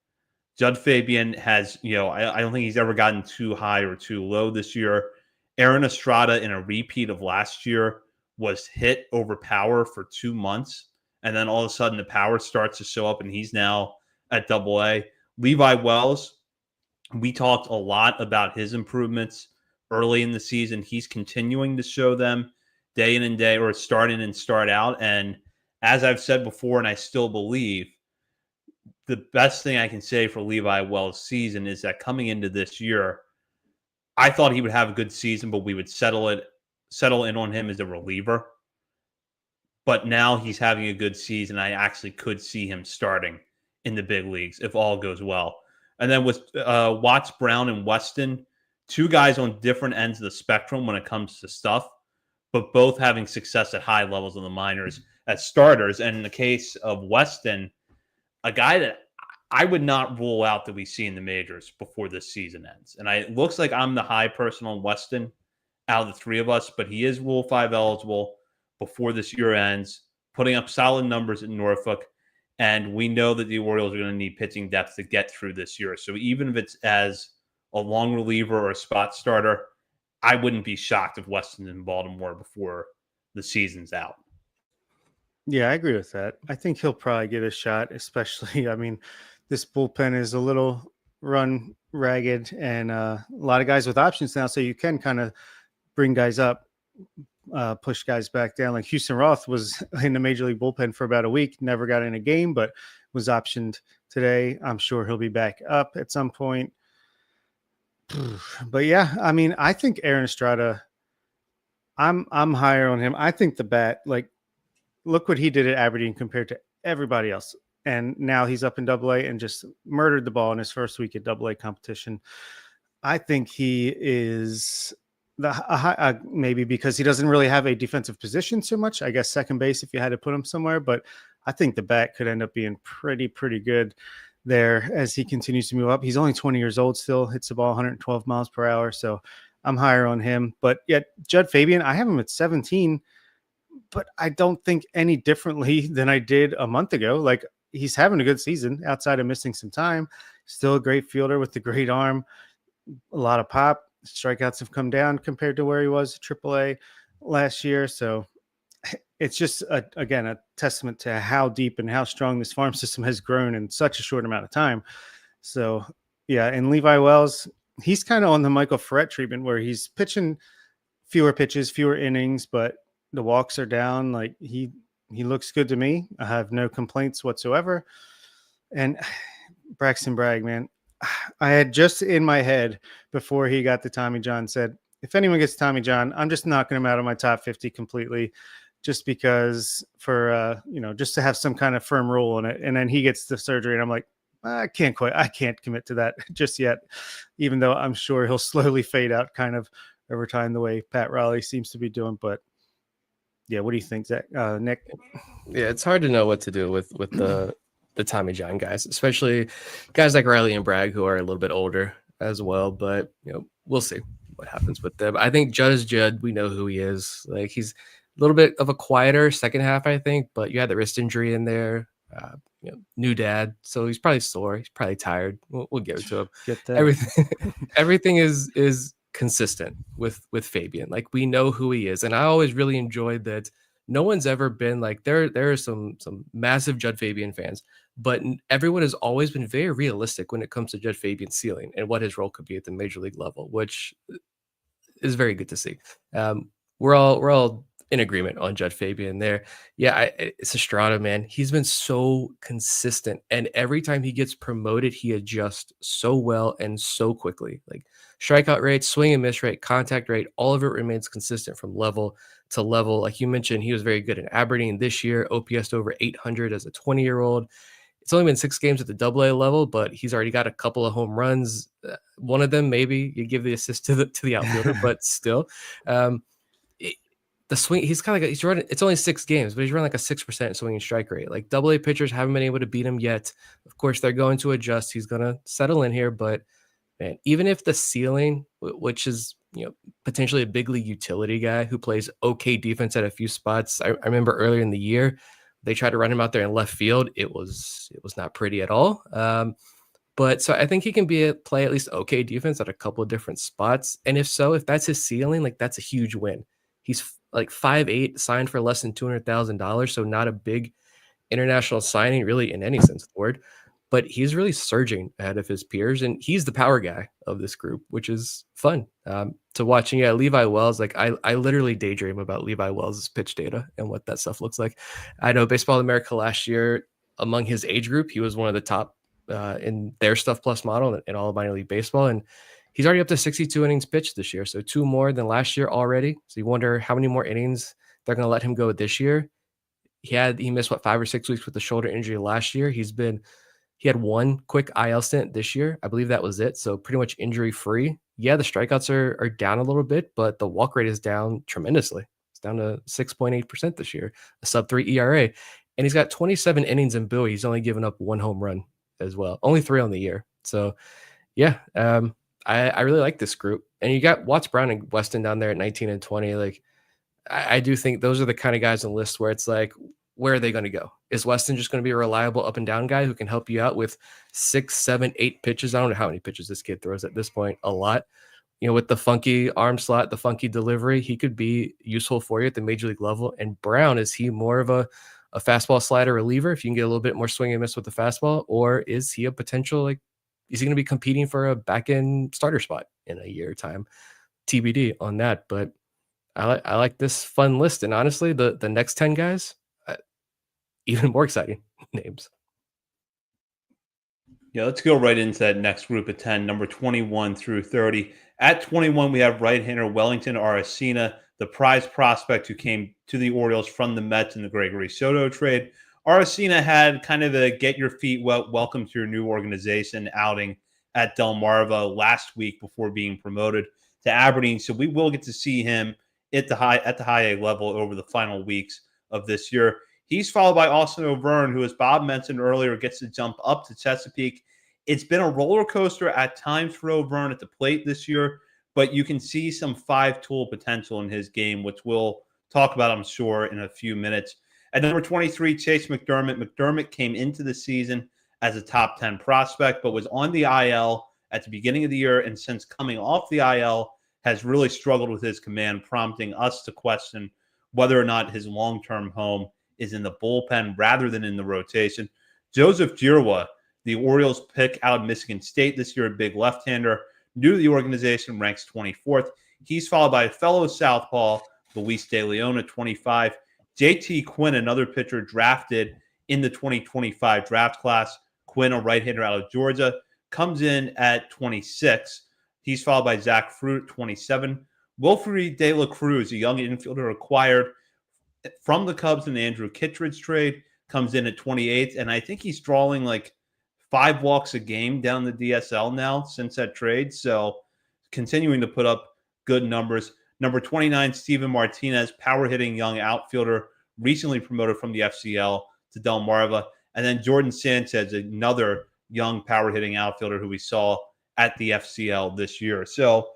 Judd Fabian has, I don't think he's ever gotten too high or too low this year. Aaron Estrada, in a repeat of last year, was hit over power for 2 months. And then all of a sudden the power starts to show up and he's now at AA. Levi Wells, we talked a lot about his improvements early in the season. He's continuing to show them day in and day, or start in and start out. And as I've said before, and I still believe, the best thing I can say for Levi Wells' season is that coming into this year, I thought he would have a good season, but we would settle in on him as a reliever. But now he's having a good season. I actually could see him starting in the big leagues if all goes well. And then with Watts, Brown, and Weston, two guys on different ends of the spectrum when it comes to stuff, but both having success at high levels in the minors as starters. And in the case of Weston, a guy that I would not rule out that we see in the majors before this season ends. And it looks like I'm the high person on Weston out of the three of us, but he is Rule 5 eligible before this year ends, putting up solid numbers at Norfolk. And we know that the Orioles are going to need pitching depth to get through this year. So even if it's as a long reliever or a spot starter, I wouldn't be shocked if Weston's in Baltimore before the season's out. Yeah, I agree with that. I think he'll probably get a shot, especially, this bullpen is a little run ragged and a lot of guys with options now. So you can kind of bring guys up, push guys back down. Like Houston Roth was in the major league bullpen for about a week, never got in a game, but was optioned today. I'm sure he'll be back up at some point. But yeah, I think Aaron Estrada, I'm higher on him. I think the bat, look what he did at Aberdeen compared to everybody else. And now he's up in AA and just murdered the ball in his first week at AA competition. I think he is maybe because he doesn't really have a defensive position so much. I guess second base if you had to put him somewhere. But I think the bat could end up being pretty good there as he continues to move up. He's only 20 years old still, hits the ball 112 miles per hour. So I'm higher on him. But yet Judd Fabian, I have him at 17. But I don't think any differently than I did a month ago. He's having a good season outside of missing some time. Still a great fielder with the great arm, a lot of pop. Strikeouts have come down compared to where he was at AAA last year. So it's just, again, a testament to how deep and how strong this farm system has grown in such a short amount of time. So, yeah, and Levi Wells, he's kind of on the Michael Ferret treatment where he's pitching fewer pitches, fewer innings, but the walks are down. He looks good to me. I have no complaints whatsoever. And Braxton Bragg, man, I had just in my head before he got the Tommy John said, if anyone gets Tommy John, I'm just knocking him out of my top 50 completely, just because just to have some kind of firm rule in it. And then he gets the surgery and I'm like, I can't commit to that just yet, even though I'm sure he'll slowly fade out kind of over time the way Pat Riley seems to be doing. But yeah, what do you think, Zach? Nick? Yeah, it's hard to know what to do with the Tommy John guys, especially guys like Riley and Bragg who are a little bit older as well. But we'll see what happens with them. I think Judd is Judd. We know who he is. little bit of a quieter second half, I think, but you had the wrist injury in there. New dad, so he's probably sore. He's probably tired. We'll give it to him. Get that. Everything is consistent with Fabian. Like, we know who he is, and I always really enjoyed that. No one's ever been like, there are some massive Judd Fabian fans, but everyone has always been very realistic when it comes to Judd Fabian's ceiling and what his role could be at the major league level, which is very good to see. We're all in agreement on Judd Fabian there. Yeah, it's Estrada, man. He's been so consistent, and every time he gets promoted, he adjusts so well and so quickly. Like, strikeout rate, swing and miss rate, contact rate, all of it remains consistent from level to level. Like you mentioned, he was very good in Aberdeen this year, OPS over 800 as a 20-year-old. It's only been 6 games at the AA level, but he's already got a couple of home runs. One of them, maybe you give the assist to the outfielder, but still, the swing, he's kind of like, he's running. It's only 6 games, but he's running like a 6% swinging strike rate. Like, AA pitchers haven't been able to beat him yet. Of course, they're going to adjust. He's going to settle in here, but man, even if the ceiling, which is, potentially a big league utility guy who plays okay defense at a few spots. I remember earlier in the year, they tried to run him out there in left field. It was not pretty at all. But so I think he can play at least okay defense at a couple of different spots. And if that's his ceiling, like, that's a huge win. He's like 5'8", signed for less than $200,000. So not a big international signing really in any sense of the word, but he's really surging ahead of his peers. And he's the power guy of this group, which is fun to watch. And yeah, Levi Wells, like I literally daydream about Levi Wells' pitch data and what that stuff looks like. I know Baseball America last year, among his age group, he was one of the top in their Stuff Plus model in all of minor league baseball. And he's already up to 62 innings pitched this year. So 2 more than last year already. So you wonder how many more innings they're going to let him go this year. He missed 5 or 6 weeks with the shoulder injury last year. He had 1 quick IL stint this year. I believe that was it. So pretty much injury free. Yeah, the strikeouts are down a little bit, but the walk rate is down tremendously. It's down to 6.8% this year, a sub-3 ERA. And he's got 27 innings in Bowie. He's only given up 1 home run as well. Only 3 on the year. So yeah, I really like this group. And you got Watts, Brown, and Weston down there at 19 and 20. Like, I do think those are the kind of guys on the list where it's like, where are they going to go? Is Weston just going to be a reliable up and down guy who can help you out with 6, 7, 8 pitches? I don't know how many pitches this kid throws at this point. A lot. With the funky arm slot, the funky delivery, he could be useful for you at the major league level. And Brown, is he more of a fastball slider reliever if you can get a little bit more swing and miss with the fastball? Or is he a potential, is he going to be competing for a back end starter spot in a year time? TBD on that. But I like this fun list. And honestly, the next 10 guys, even more exciting names. Yeah, let's go right into that next group of 10, number 21 through 30. At 21, we have right-hander Wellington Aracena, the prize prospect who came to the Orioles from the Mets in the Gregory Soto trade. Aracena had kind of a get your feet wet, welcome to your new organization outing at Delmarva last week before being promoted to Aberdeen. So we will get to see him at the high A level over the final weeks of this year. He's followed by Austin O'Verne, who, as Bob mentioned earlier, gets to jump up to Chesapeake. It's been a roller coaster at times for O'Verne at the plate this year, but you can see some 5-tool potential in his game, which we'll talk about, I'm sure, in a few minutes. At number 23, Chase McDermott. McDermott came into the season as a top 10 prospect, but was on the IL at the beginning of the year, and since coming off the IL, has really struggled with his command, prompting us to question whether or not his long-term home is in the bullpen rather than in the rotation. Joseph Jirwa, the Orioles pick out of Michigan State this year, a big left-hander, new to the organization, ranks 24th. He's followed by a fellow southpaw, Luis De Leon, at 25. JT Quinn, another pitcher drafted in the 2025 draft class. Quinn, a right-hander out of Georgia, comes in at 26. He's followed by Zach Fruit, 27. Wilfred De La Cruz, a young infielder acquired from the Cubs in the Andrew Kittredge trade, comes in at 28th. And I think he's drawing 5 walks a game down the DSL now since that trade. So continuing to put up good numbers. Number 29, Steven Martinez, power-hitting young outfielder, recently promoted from the FCL to Delmarva. And then Jordan Sanchez, another young power-hitting outfielder who we saw at the FCL this year. So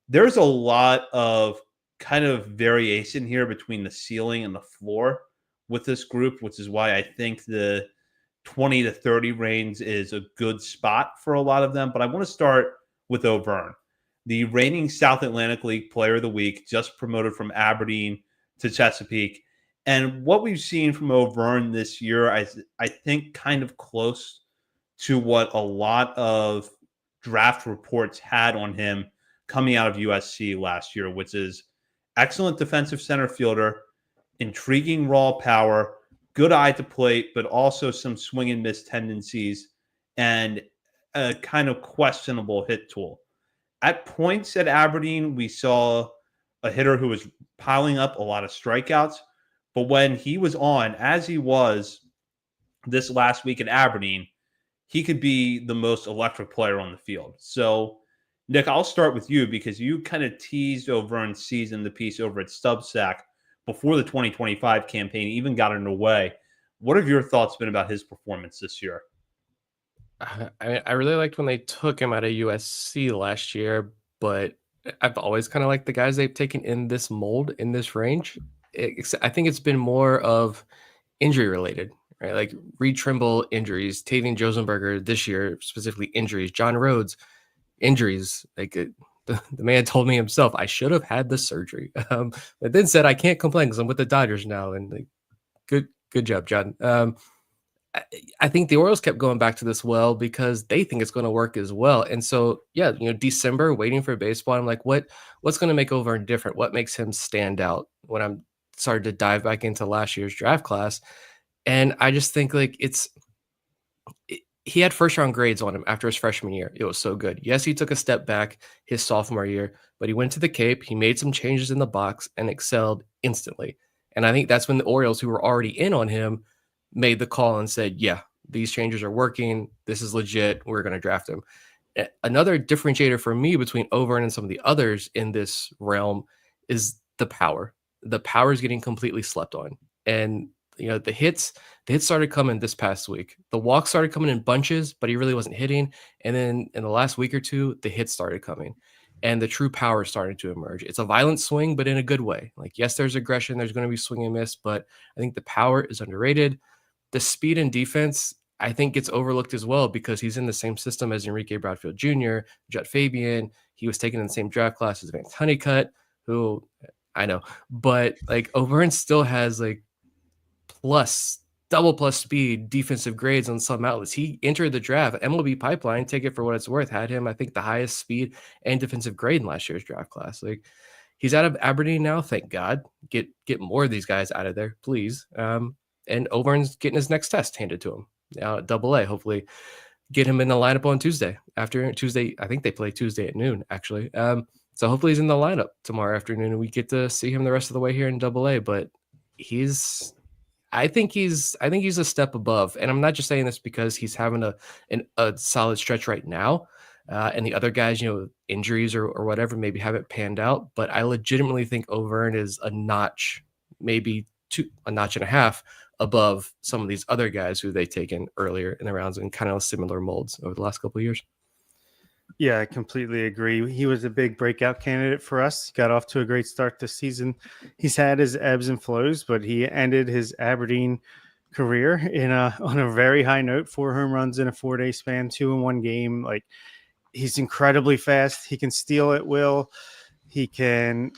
there's a lot of kind of variation here between the ceiling and the floor with this group, which is why I think the 20 to 30 range is a good spot for a lot of them. But I want to start with O'Verne, the reigning South Atlantic League Player of the Week, just promoted from Aberdeen to Chesapeake. And what we've seen from O'Verne this year, I think kind of close to what a lot of draft reports had on him coming out of USC last year, which is excellent defensive center fielder, intriguing raw power, good eye to plate, but also some swing and miss tendencies and a kind of questionable hit tool. At points at Aberdeen, we saw a hitter who was piling up a lot of strikeouts. But when he was on, as he was this last week at Aberdeen, he could be the most electric player on the field. So, Nick, I'll start with you because you kind of teased O'Verne's season, the piece over at Substack before the 2025 campaign even got underway. What have your thoughts been about his performance this year? I really liked when they took him out of USC last year, but I've always kind of liked the guys they've taken in this mold, in this range. I think it's been more of injury related, right? Like Reed Trimble injuries, Tavian Josenberger this year, specifically injuries, John Rhodes injuries. The man told me himself, I should have had the surgery. But then said, I can't complain because I'm with the Dodgers now. And like, good job, John. I think the Orioles kept going back to this well because they think it's going to work as well. And so, yeah, December waiting for baseball. I'm like, what's going to make O'Verne different? What makes him stand out? When I'm started to dive back into last year's draft class, and I just think like he had first round grades on him after his freshman year. It was so good. Yes, he took a step back his sophomore year, but he went to the Cape. He made some changes in the box and excelled instantly. And I think that's when the Orioles, who were already in on him, made the call and said, yeah, these changes are working. This is legit. We're going to draft him. Another differentiator for me between O'Verne and some of the others in this realm is the power. The power is getting completely slept on. And, the hits started coming this past week. The walks started coming in bunches, but he really wasn't hitting. And then in the last week or two, the hits started coming. And the true power started to emerge. It's a violent swing, but in a good way. Like, yes, there's aggression. There's going to be swing and miss, but I think the power is underrated. The speed and defense, I think, gets overlooked as well because he's in the same system as Enrique Bradfield Jr., Judd Fabian. He was taken in the same draft class as Vance Honeycutt, who I know. But like O'Verne still has like double plus speed defensive grades on some outlets. He entered the draft. MLB Pipeline, take it for what it's worth, had him, I think, the highest speed and defensive grade in last year's draft class. Like, he's out of Aberdeen now, thank God. Get more of these guys out of there, please. And O'Verne's getting his next test handed to him now at Double-A. Hopefully get him in the lineup on Tuesday. After Tuesday, I think they play Tuesday at noon, actually. So hopefully he's in the lineup tomorrow afternoon and we get to see him the rest of the way here in Double-A. But I think he's a step above. And I'm not just saying this because he's having a solid stretch right now. And the other guys, injuries or whatever, maybe haven't panned out. But I legitimately think O'Verne is a notch, maybe a notch and a half above some of these other guys who they've taken earlier in the rounds in kind of similar molds over the last couple of years. Yeah, I completely agree. He was a big breakout candidate for us. Got off to a great start this season. He's had his ebbs and flows, but he ended his Aberdeen career on a very high note. 4 home runs in a 4-day span, 2 in one game. Like, he's incredibly fast. He can steal at will. He can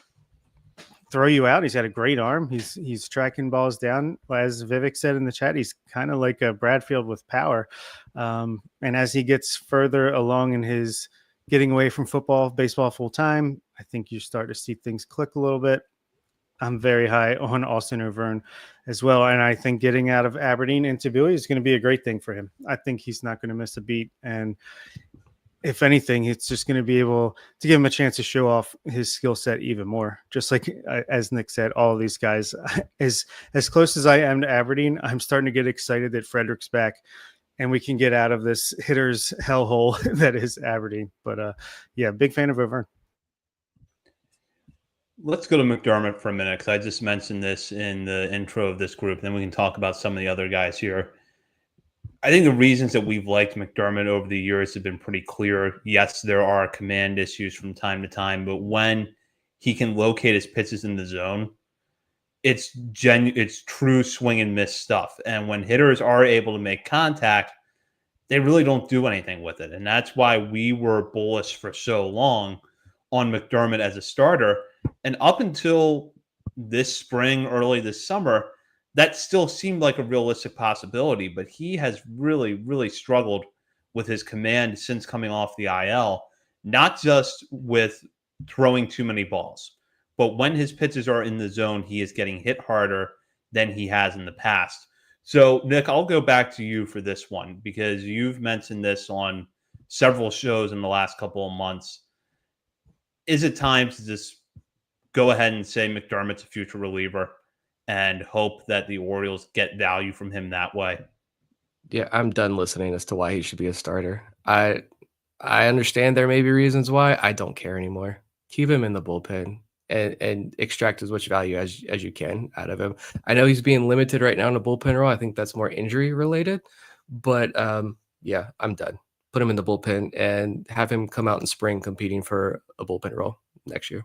throw you out. He's got a great arm. He's tracking balls down. As Vivek said in the chat, he's kind of like a Bradfield with power. And as he gets further along in his getting away from baseball full time, I think you start to see things click a little bit. I'm very high on Austin O'Verne as well. And I think getting out of Aberdeen into Bowie is going to be a great thing for him. I think he's not going to miss a beat. And if anything, it's just going to be able to give him a chance to show off his skill set even more. Just like, as Nick said, all of these guys, as close as I am to Aberdeen, I'm starting to get excited that Frederick's back and we can get out of this hitter's hellhole that is Aberdeen. But yeah, big fan of O'Verne. Let's go to McDermott for a minute because I just mentioned this in the intro of this group. Then we can talk about some of the other guys here. I think the reasons that we've liked McDermott over the years have been pretty clear. Yes, there are command issues from time to time, but when he can locate his pitches in the zone, it's true swing and miss stuff. And when hitters are able to make contact, they really don't do anything with it. And that's why we were bullish for so long on McDermott as a starter. And up until this spring, early this summer, that still seemed like a realistic possibility. But he has really, really struggled with his command since coming off the IL, not just with throwing too many balls, but when his pitches are in the zone, he is getting hit harder than he has in the past. So, Nick, I'll go back to you for this one because you've mentioned this on several shows in the last couple of months. Is it time to just go ahead and say McDermott's a future reliever and hope that the Orioles get value from him that way? Yeah, I'm done listening as to why he should be a starter. I understand there may be reasons why. I don't care anymore. Keep him in the bullpen and extract as much value as you can out of him. I know he's being limited right now in the bullpen role. I think that's more injury related, but yeah, I'm done. Put him in the bullpen and have him come out in spring competing for a bullpen role next year.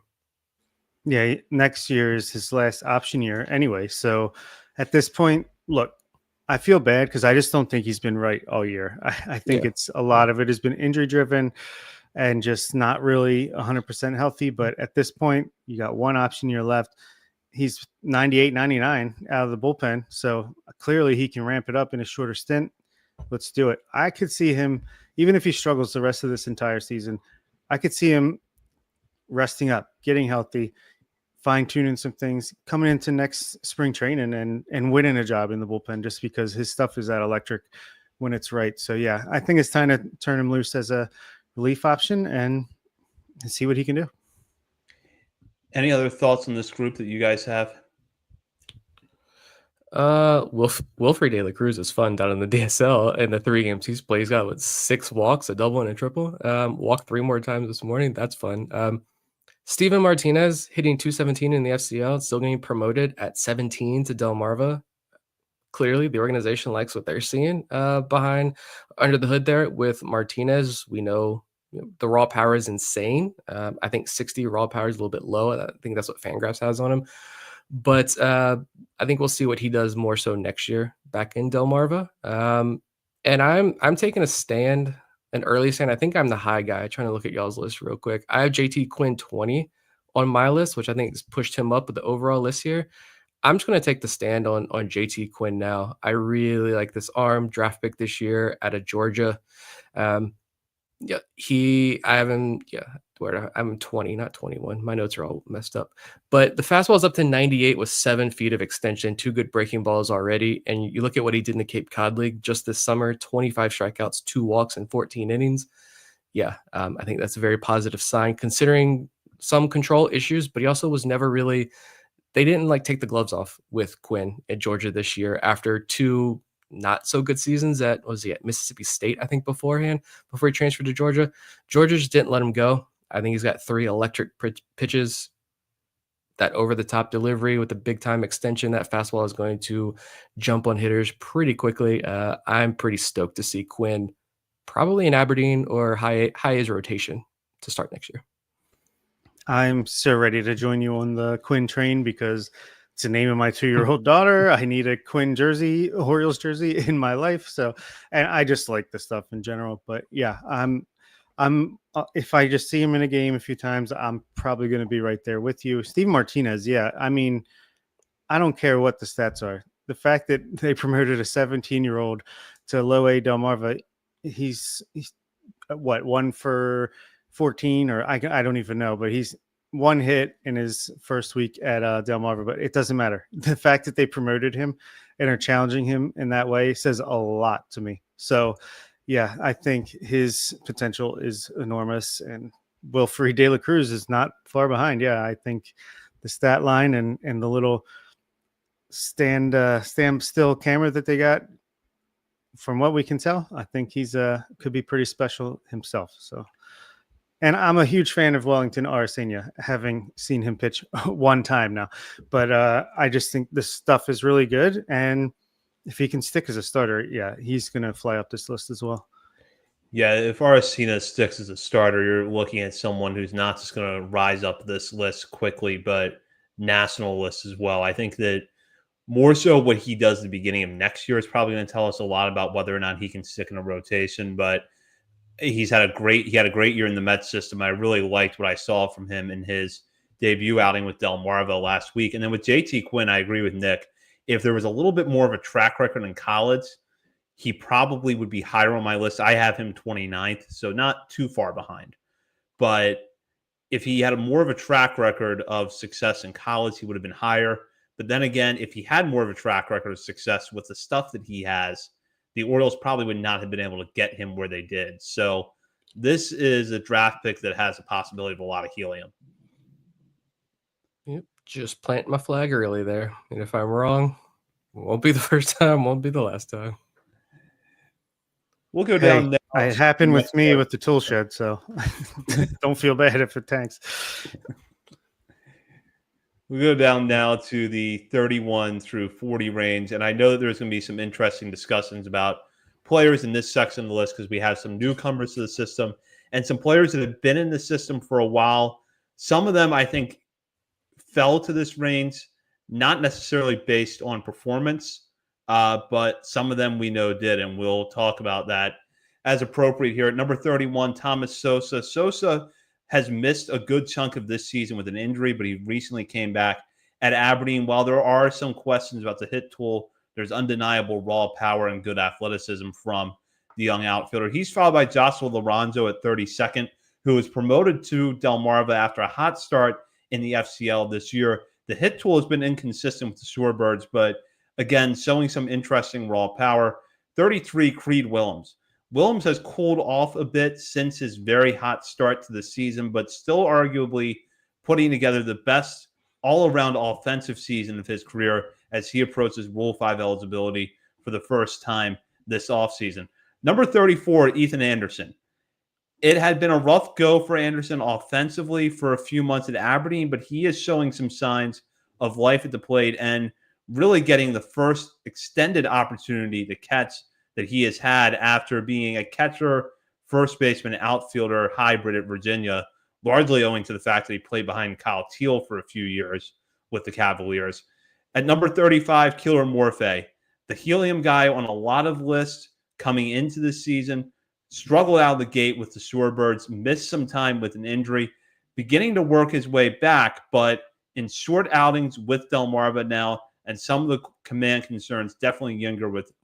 Yeah, next year is his last option year anyway. So at this point, look, I feel bad because I just don't think he's been right all year. I think it's a lot of it has been injury driven and just not really 100% healthy. But at this point, you got one option year left. He's 98, 99 out of the bullpen. So clearly he can ramp it up in a shorter stint. Let's do it. I could see him, even if he struggles the rest of this entire season, I could see him resting up, getting healthy, fine-tuning some things, coming into next spring training and winning a job in the bullpen just because his stuff is that electric when it's right. So, yeah, I think it's time to turn him loose as a relief option and see what he can do. Any other thoughts on this group that you guys have? Wilfred De La Cruz is fun down in the DSL in the 3 games he's played. He's got 6 walks, a double and a triple. Walked 3 more times this morning. That's fun. Steven Martinez hitting 217 in the FCL, still getting promoted at 17 to Delmarva. Clearly, the organization likes what they're seeing behind under the hood there with Martinez. We know the raw power is insane. I think 60 raw power is a little bit low. I think that's what Fangraphs has on him. But I think we'll see what he does more so next year back in Delmarva. And I'm taking a stand. An early stand. I think I'm the high guy. Trying to look at y'all's list real quick. I have JT Quinn 20 on my list, which I think has pushed him up with the overall list here. I'm just going to take the stand on JT Quinn now. I really like this arm draft pick this year out of Georgia. Yeah, I have him. Yeah, I'm 20, not 21. My notes are all messed up. But the fastball is up to 98 with 7 feet of extension, 2 good breaking balls already. And you look at what he did in the Cape Cod League just this summer: 25 strikeouts, 2 walks, and 14 innings. Yeah, I think that's a very positive sign considering some control issues. But he also was never really. They didn't take the gloves off with Quinn at Georgia this year after 2 not so good seasons at Mississippi State, I think, before he transferred to Georgia. Georgia just didn't let him go. I think he's got 3 electric pitches, that over-the-top delivery with the big-time extension. That fastball is going to jump on hitters pretty quickly. I'm pretty stoked to see Quinn probably in Aberdeen or high A's rotation to start next year. I'm so ready to join you on the Quinn train because it's the name of my 2-year-old daughter. I need a Quinn jersey, Orioles jersey in my life. So, and I just like the stuff in general. But yeah, I'm if I just see him in a game a few times, I'm probably going to be right there with you. Steve Martinez. Yeah. I mean, I don't care what the stats are. The fact that they promoted a 17-year-old to low A Delmarva, he's what, 1 for 14 or I don't even know, but he's 1 hit in his first week at Delmarva, but it doesn't matter. The fact that they promoted him and are challenging him in that way says a lot to me. So, yeah, I think his potential is enormous, and Wilfred De La Cruz is not far behind. Yeah, I think the stat line and the little stand still camera that they got, from what we can tell, I think he's could be pretty special himself. So. And I'm a huge fan of Wellington Arcena, having seen him pitch 1 time now. But I just think this stuff is really good. And if he can stick as a starter, yeah, he's going to fly up this list as well. Yeah, if Aracena sticks as a starter, you're looking at someone who's not just going to rise up this list quickly, but national list as well. I think that more so what he does at the beginning of next year is probably going to tell us a lot about whether or not he can stick in a rotation. But he had a great year in the Mets system. I really liked what I saw from him in his debut outing with Delmarva last week. And then with JT Quinn, I agree with Nick. If there was a little bit more of a track record in college, he probably would be higher on my list. I have him 29th, so not too far behind. But if he had a more of a track record of success in college, he would have been higher. But then again, if he had more of a track record of success with the stuff that he has, the Orioles probably would not have been able to get him where they did. So this is a draft pick that has a possibility of a lot of helium. Yep, just plant my flag early there. And if I'm wrong, won't be the first time, won't be the last time. We'll go down now. It happened with me with the tool shed, so don't feel bad if it tanks. We'll go down now to the 31 through 40 range. And I know that there's going to be some interesting discussions about players in this section of the list because we have some newcomers to the system and some players that have been in the system for a while. Some of them, I think, fell to this range, not necessarily based on performance, but some of them we know did. And we'll talk about that as appropriate here. At number 31, Thomas Sosa. Sosa has missed a good chunk of this season with an injury, but he recently came back at Aberdeen. While there are some questions about the hit tool, there's undeniable raw power and good athleticism from the young outfielder. He's followed by Joshua Lorenzo at 32nd, who was promoted to Delmarva after a hot start in the FCL this year. The hit tool has been inconsistent with the Shorebirds, but again, showing some interesting raw power. 33, Creed Willems. Willems has cooled off a bit since his very hot start to the season, but still arguably putting together the best all-around offensive season of his career as he approaches Rule 5 eligibility for the first time this offseason. Number 34, Ethan Anderson. It had been a rough go for Anderson offensively for a few months at Aberdeen, but he is showing some signs of life at the plate and really getting the first extended opportunity to catch that he has had after being a catcher, first baseman, outfielder hybrid at Virginia, largely owing to the fact that he played behind Kyle Teal for a few years with the Cavaliers. At number 35, Killer Morphe, the helium guy on a lot of lists coming into this season, struggled out of the gate with the Shorebirds, missed some time with an injury, beginning to work his way back, but in short outings with Delmarva now, and some of the command concerns definitely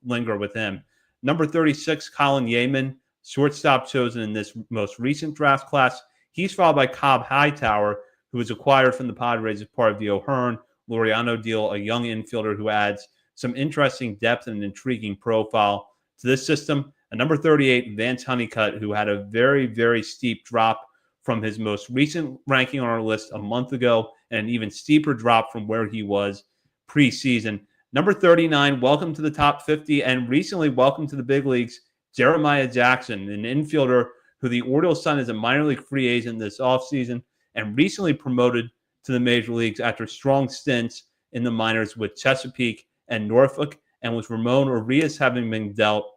linger with him. Number 36, Colin Yeaman, shortstop chosen in this most recent draft class. He's followed by Cobb Hightower, who was acquired from the Padres as part of the O'Hearn Laureano deal, a young infielder who adds some interesting depth and an intriguing profile to this system. And number 38, Vance Honeycutt, who had a very, very steep drop from his most recent ranking on our list a month ago, and an even steeper drop from where he was preseason. Number 39, welcome to the top 50, and recently welcome to the big leagues, Jeremiah Jackson, an infielder who the Orioles signed as a minor league free agent this offseason and recently promoted to the major leagues after strong stints in the minors with Chesapeake and Norfolk. And with Ramon Urias having been dealt,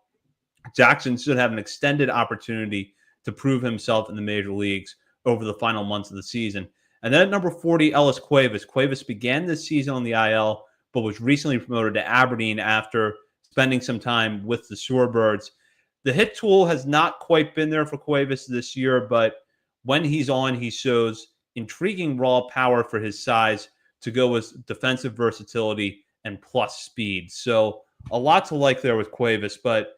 Jackson should have an extended opportunity to prove himself in the major leagues over the final months of the season. And then at number 40, Ellis Cuevas. Cuevas began this season on the IL, but was recently promoted to Aberdeen after spending some time with the Shorebirds. The hit tool has not quite been there for Cuevas this year, but when he's on, he shows intriguing raw power for his size to go with defensive versatility and plus speed. So a lot to like there with Cuevas, but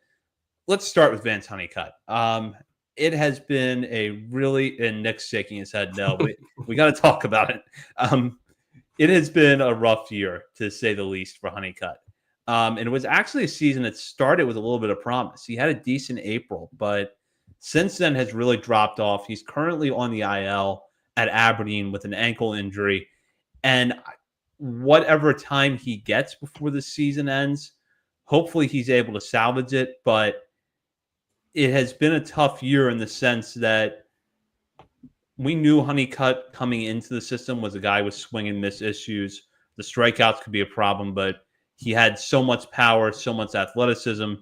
let's start with Vance Honeycutt. It has been and Nick's shaking his head no, but we got to talk about it. It has been a rough year, to say the least, for Honeycutt. And it was actually a season that started with a little bit of promise. He had a decent April, but since then has really dropped off. He's currently on the IL at Aberdeen with an ankle injury. And whatever time he gets before the season ends, hopefully he's able to salvage it. But it has been a tough year in the sense that we knew Honeycutt coming into the system was a guy with swing and miss issues. The strikeouts could be a problem, but he had so much power, so much athleticism,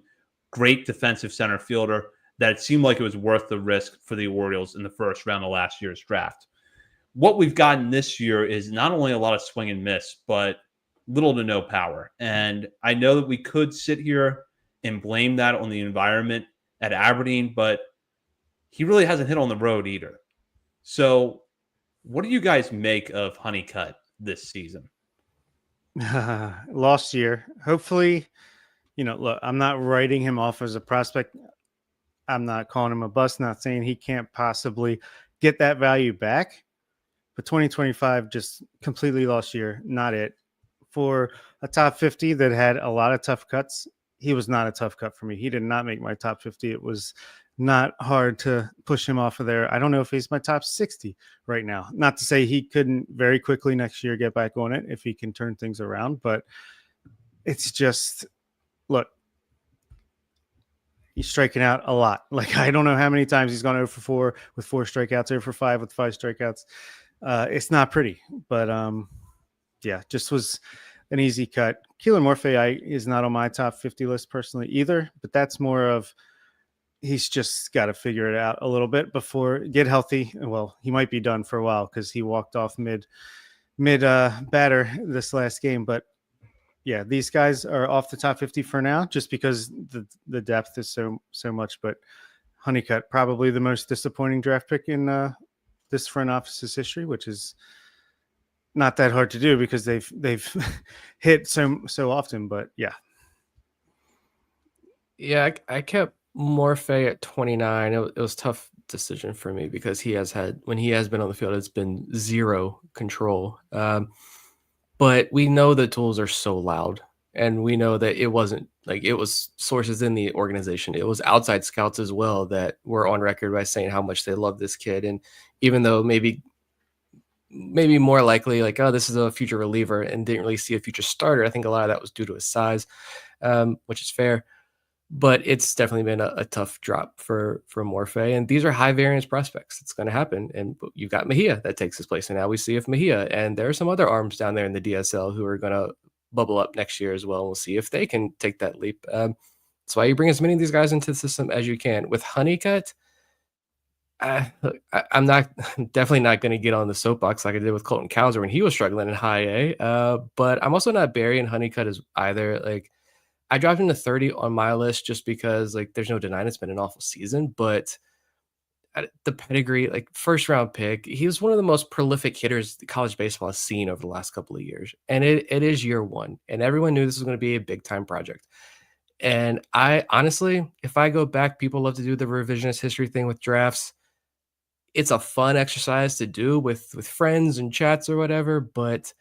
great defensive center fielder. that it seemed like it was worth the risk for the Orioles in the first round of last year's draft. What we've gotten this year is not only a lot of swing and miss, but little to no power. And I know that we could sit here and blame that on the environment at Aberdeen, but he really hasn't hit on the road either. So what do you guys make of Honeycutt this season? Lost year. Hopefully, look, I'm not writing him off as a prospect. I'm not calling him a bust, not saying he can't possibly get that value back. But 2025, just completely lost year. Not it. For a top 50 that had a lot of tough cuts, he was not a tough cut for me. He did not make my top 50. It was not hard to push him off of there. I don't know if he's my top 60 right now. Not to say he couldn't very quickly next year get back on it if he can turn things around, but it's just, look, he's striking out a lot. Like, I don't know how many times he's gone 0 for 4 with 4 strikeouts, 0 for 5 with 5 strikeouts. It's not pretty, but yeah, just was an easy cut. Keelan Morphe is not on my top 50 list personally either, but that's more of he's just got to figure it out a little bit before get healthy. Well, he might be done for a while because he walked off mid batter this last game. But yeah, these guys are off the top 50 for now, just because the depth is so much. But Honeycutt, probably the most disappointing draft pick in this front office's history, which is not that hard to do because they've hit so often. But yeah. Yeah, I kept Morphe at 29. It was a tough decision for me because when he has been on the field, it's been zero control. But we know the tools are so loud, and we know that it wasn't like it was sources in the organization. It was outside scouts as well that were on record by saying how much they love this kid. And even though maybe more likely like, oh, this is a future reliever and didn't really see a future starter, I think a lot of that was due to his size, which is fair. But it's definitely been a tough drop for Morphe. And these are high variance prospects. It's going to happen. And you've got Mejia that takes his place. And now we see if Mejia, and there are some other arms down there in the DSL who are going to bubble up next year as well. We'll see if they can take that leap. That's why you bring as many of these guys into the system as you can. With Honeycutt, I'm definitely not going to get on the soapbox like I did with Colton Cowser when he was struggling in high A. But I'm also not burying Honeycutt as either. Like, I dropped him to 30 on my list just because, like, there's no denying it's been an awful season, but the pedigree, like, first round pick, he was one of the most prolific hitters college baseball has seen over the last couple of years. And it is year one, and everyone knew this was going to be a big time project. And I honestly, if I go back, people love to do the revisionist history thing with drafts. It's a fun exercise to do with friends and chats or whatever, but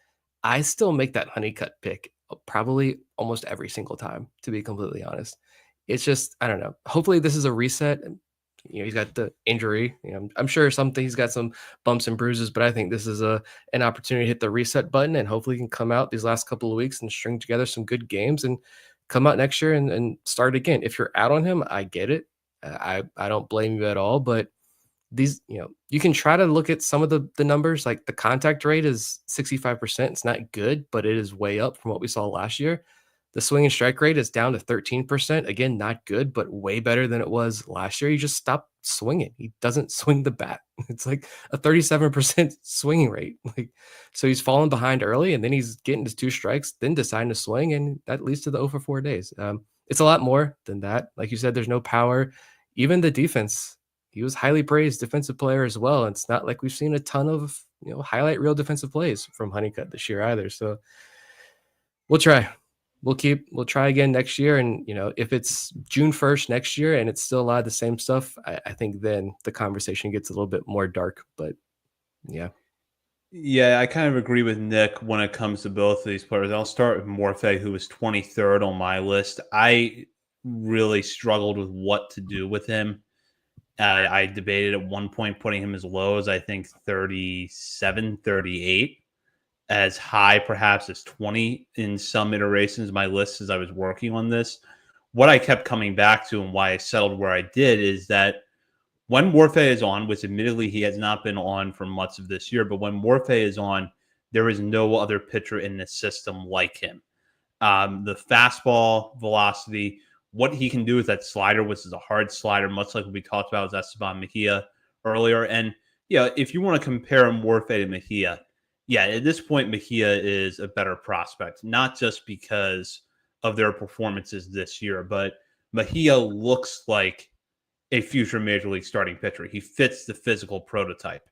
I still make that Honeycutt pick probably almost every single time, to be completely honest. It's just, I don't know. Hopefully this is a reset. He's got the injury. I'm sure he's got some bumps and bruises, but I think this is an opportunity to hit the reset button, and hopefully he can come out these last couple of weeks and string together some good games and come out next year and start again. If you're out on him, I get it. I don't blame you at all, but these, you can try to look at some of the numbers. Like the contact rate is 65%. It's not good, but it is way up from what we saw last year. The swing and strike rate is down to 13%. Again, not good, but way better than it was last year. He just stopped swinging. He doesn't swing the bat. It's like a 37% swinging rate. So he's falling behind early, and then he's getting to 2 strikes, then deciding to swing, and that leads to the 0 for 4 days. It's a lot more than that. Like you said, there's no power. Even the defense, he was highly praised defensive player as well. And it's not like we've seen a ton of, highlight reel defensive plays from Honeycutt this year either. So we'll try. We'll try again next year. And, if it's June 1st next year and it's still a lot of the same stuff, I think then the conversation gets a little bit more dark. But yeah. Yeah, I kind of agree with Nick when it comes to both of these players. I'll start with Morphe, who was 23rd on my list. I really struggled with what to do with him. I debated at one point putting him as low as I think 37, 38, as high perhaps as 20 in some iterations of my list as I was working on this. What I kept coming back to and why I settled where I did is that when Morphe is on, which admittedly he has not been on for much of this year, but when Morphe is on, there is no other pitcher in the system like him. The fastball velocity, what he can do with that slider, which is a hard slider, much like we talked about with Esteban Mejia earlier. And yeah, if you want to compare Morphe to Mejia, yeah, at this point, Mejia is a better prospect, not just because of their performances this year, but Mejia looks like a future major league starting pitcher. He fits the physical prototype.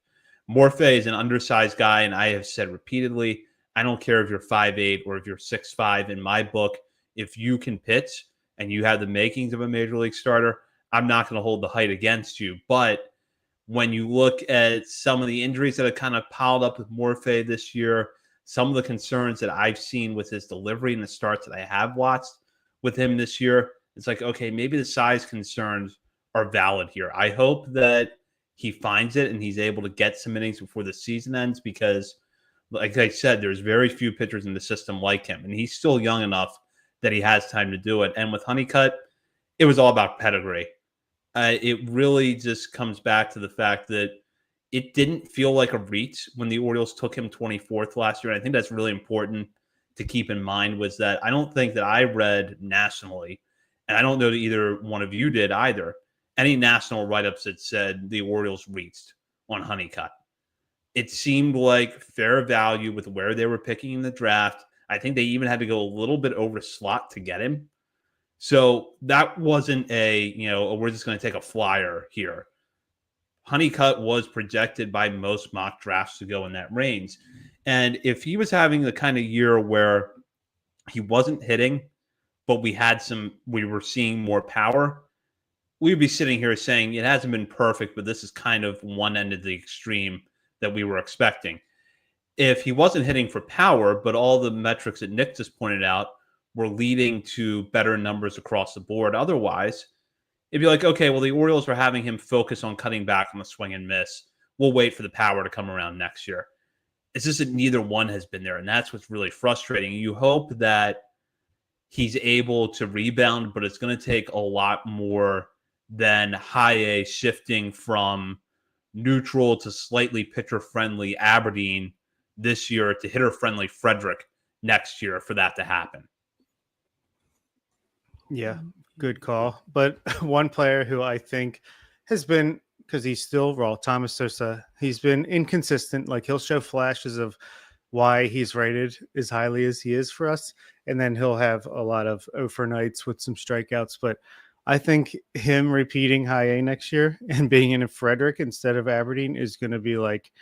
Morphe is an undersized guy, and I have said repeatedly, I don't care if you're 5'8" or if you're 6'5". In my book, if you can pitch and you have the makings of a major league starter, I'm not going to hold the height against you. But when you look at some of the injuries that have kind of piled up with Morphe this year, some of the concerns that I've seen with his delivery and the starts that I have watched with him this year, it's like, okay, maybe the size concerns are valid here. I hope that he finds it and he's able to get some innings before the season ends because, like I said, there's very few pitchers in the system like him, and he's still young enough that he has time to do it. And with Honeycutt, it was all about pedigree. It really just comes back to the fact that it didn't feel like a reach when the Orioles took him 24th last year. And I think that's really important to keep in mind was that I don't think that I read nationally, and I don't know that either one of you did either, any national write-ups that said the Orioles reached on Honeycutt. It seemed like fair value with where they were picking in the draft. I think they even had to go a little bit over slot to get him. So that wasn't we're just going to take a flyer here. Honeycutt was projected by most mock drafts to go in that range. And if he was having the kind of year where he wasn't hitting, but we were seeing more power, we'd be sitting here saying it hasn't been perfect, but this is kind of one end of the extreme that we were expecting. If he wasn't hitting for power, but all the metrics that Nick just pointed out were leading to better numbers across the board otherwise, it'd be like, okay, well, the Orioles are having him focus on cutting back on the swing and miss. We'll wait for the power to come around next year. It's just that neither one has been there, and that's what's really frustrating. You hope that he's able to rebound, but it's going to take a lot more than high A shifting from neutral to slightly pitcher-friendly Aberdeen this year to hitter-friendly Frederick next year for that to happen. Yeah, good call. But one player who I think has been, because he's still raw, Thomas Sosa, he's been inconsistent. Like he'll show flashes of why he's rated as highly as he is for us. And then he'll have a lot of over nights with some strikeouts. But I think him repeating high A next year and being in a Frederick instead of Aberdeen is going to be like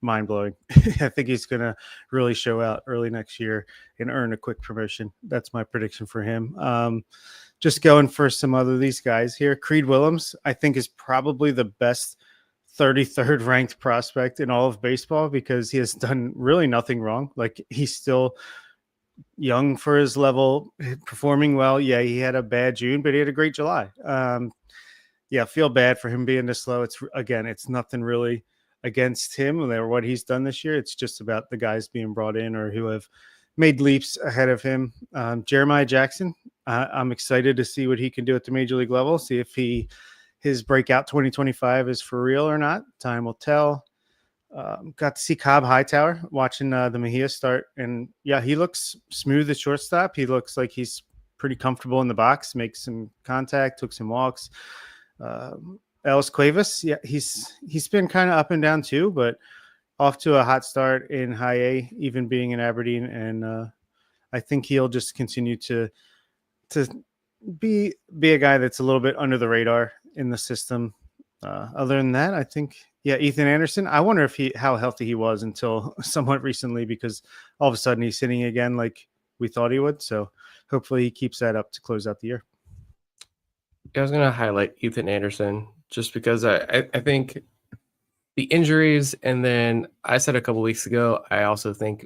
mind blowing. I think he's going to really show out early next year and earn a quick promotion. That's my prediction for him. Just going for some other these guys here. Creed Willems, I think, is probably the best 33rd ranked prospect in all of baseball because he has done really nothing wrong. Like he's still young for his level, performing well. Yeah, he had a bad June, but he had a great July. Yeah, feel bad for him being this slow. It's nothing really against him or what he's done this year. It's just about the guys being brought in or who have made leaps ahead of him. Jeremiah Jackson, I'm excited to see what he can do at the major league level, see if his breakout 2025 is for real or not. Time will tell. Got to see Cobb Hightower watching the Mejia start. And yeah, he looks smooth at shortstop. He looks like he's pretty comfortable in the box, makes some contact, took some walks. Ellis Cuevas, yeah, he's been kind of up and down too, but off to a hot start in high A, even being in Aberdeen. And I think he'll just continue to be a guy that's a little bit under the radar in the system. Other than that, I think, yeah, Ethan Anderson, I wonder how healthy he was until somewhat recently, because all of a sudden he's hitting again like we thought he would. So hopefully he keeps that up to close out the year. I was going to highlight Ethan Anderson just because I think the injuries, and then I said a couple weeks ago, I also think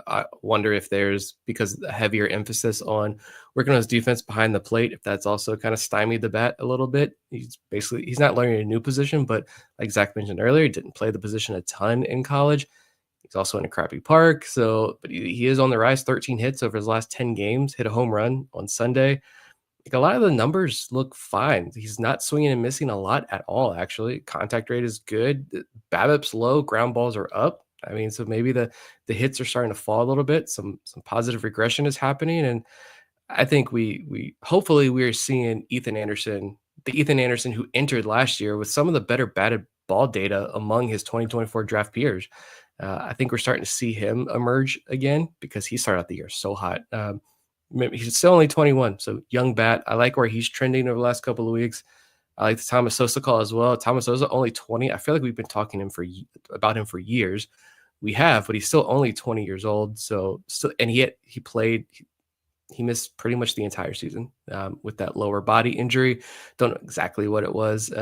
I wonder if there's, because a heavier emphasis on working on his defense behind the plate, if that's also kind of stymied the bat a little bit. He's not learning a new position, but like Zach mentioned earlier, he didn't play the position a ton in college. He's also in a crappy park. But he is on the rise, 13 hits over his last 10 games, hit a home run on Sunday. Like a lot of the numbers look fine. He's not swinging and missing a lot at all, actually. Contact rate is good. BABIP's low. Ground balls are up. I mean, so maybe the hits are starting to fall a little bit. Some positive regression is happening. And I think we hopefully we're seeing Ethan Anderson, the Ethan Anderson who entered last year with some of the better batted ball data among his 2024 draft peers. I think we're starting to see him emerge again because he started out the year so hot. He's still only 21, so young bat. I like where he's trending over the last couple of weeks. I like the Thomas Sosa call as well. Thomas Sosa only 20. I feel like we've been talking about him for years. We have, but he's still only 20 years old. So still, and he missed pretty much the entire season with that lower body injury. Don't know exactly what it was.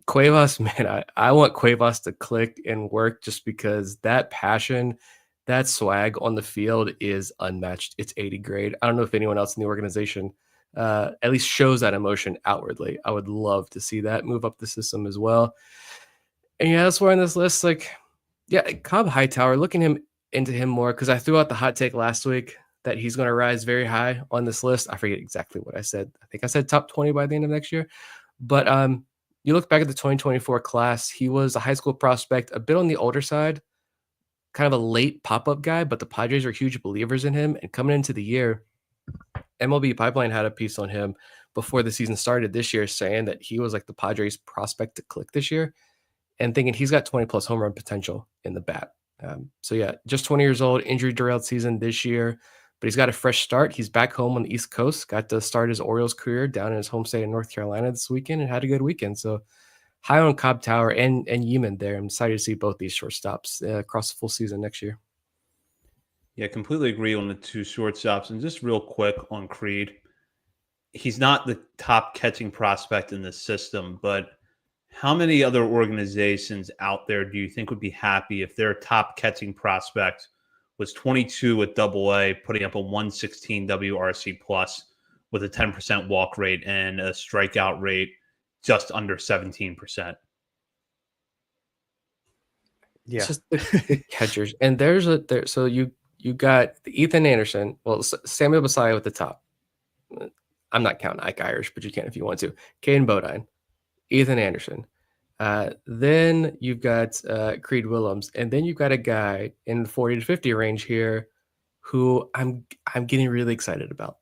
Cuevas, man, I want Cuevas to click and work just because that passion, that swag on the field is unmatched. It's 80 grade. I don't know if anyone else in the organization at least shows that emotion outwardly. I would love to see that move up the system as well. And yeah, that's where on this list, like, yeah, Cobb Hightower, looking into him more because I threw out the hot take last week that he's going to rise very high on this list. I forget exactly what I said. I think I said top 20 by the end of next year. But you look back at the 2024 class, he was a high school prospect, a bit on the older side, kind of a late pop-up guy, but the Padres are huge believers in him. And coming into the year, MLB Pipeline had a piece on him before the season started this year saying that he was like the Padres prospect to click this year and thinking he's got 20 plus home run potential in the bat. So yeah, just 20 years old, injury derailed season this year, but he's got a fresh start. He's back home on the East Coast, got to start his Orioles career down in his home state of North Carolina this weekend and had a good weekend. So high on Cobb Tower and Yeeman there. I'm excited to see both these shortstops across the full season next year. Yeah, completely agree on the two shortstops. And just real quick on Creed, he's not the top catching prospect in the system, but how many other organizations out there do you think would be happy if their top catching prospect was 22 at AA, putting up a 116 WRC plus with a 10% walk rate and a strikeout rate just under 17%? Yeah. It's just the catchers. And so you got the Ethan Anderson, well, Samuel Basallo at the top. I'm not counting Ike Irish, but you can if you want to. Caden Bodine, Ethan Anderson. Then you've got Creed Willems, and then you've got a guy in the 40 to 50 range here who I'm getting really excited about.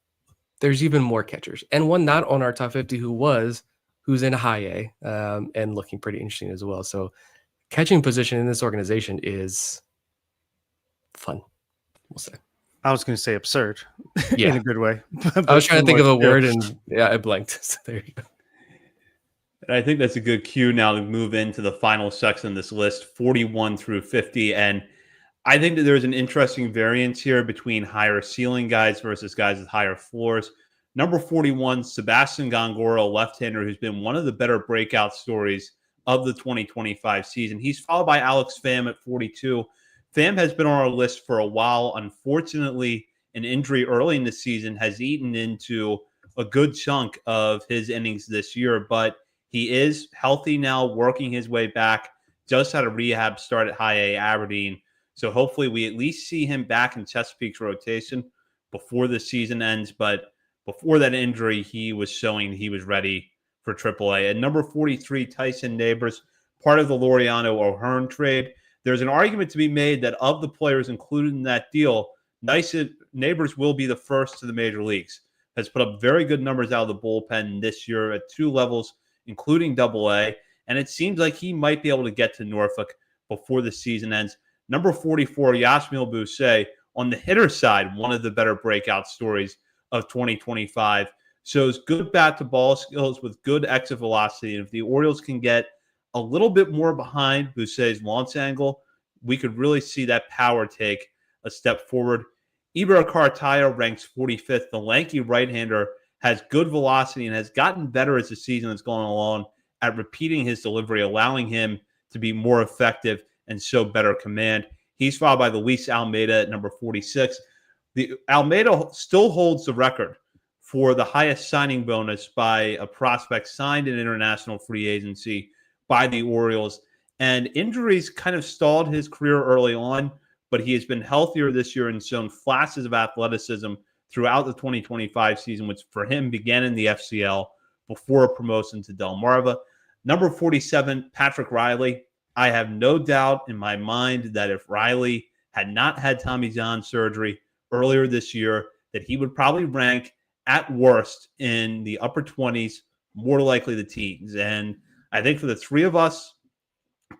There's even more catchers, and one not on our top 50 who's in high A and looking pretty interesting as well. So catching position in this organization is fun, we'll say. I was going to say absurd Yeah. in a good way. I was trying to think of a word and yeah, I blanked. So there you go. And I think that's a good cue now to move into the final section of this list, 41 through 50. And I think that there's an interesting variance here between higher ceiling guys versus guys with higher floors. Number 41, Sebastian Gongora, left-hander, who's been one of the better breakout stories of the 2025 season. He's followed by Alex Pham at 42. Pham has been on our list for a while. Unfortunately, an injury early in the season has eaten into a good chunk of his innings this year, but he is healthy now, working his way back, just had a rehab start at high A Aberdeen. So hopefully we at least see him back in Chesapeake's rotation before the season ends. But before that injury, he was showing he was ready for AAA. At number 43, Tyson Neighbors, part of the Laureano O'Hearn trade. There's an argument to be made that of the players included in that deal, Neighbors will be the first to the major leagues. Has put up very good numbers out of the bullpen this year at two levels, including AA. And it seems like he might be able to get to Norfolk before the season ends. Number 44, Yasmiel Bousset, on the hitter side, one of the better breakout stories of 2025. Shows good bat-to-ball skills with good exit velocity. And if the Orioles can get a little bit more behind Bousset's launch angle, we could really see that power take a step forward. Iber Cartaya ranks 45th. The lanky right-hander has good velocity and has gotten better as the season has gone along at repeating his delivery, allowing him to be more effective and show better command. He's followed by Luis Almeida at number 46. The Almeida still holds the record for the highest signing bonus by a prospect signed in international free agency by the Orioles. And injuries kind of stalled his career early on, but he has been healthier this year and shown flashes of athleticism throughout the 2025 season, which for him began in the FCL before a promotion to Delmarva. Number 47, Patrick Riley. I have no doubt in my mind that if Riley had not had Tommy John surgery earlier this year, that he would probably rank at worst in the upper 20s, more likely the teens. And I think for the three of us,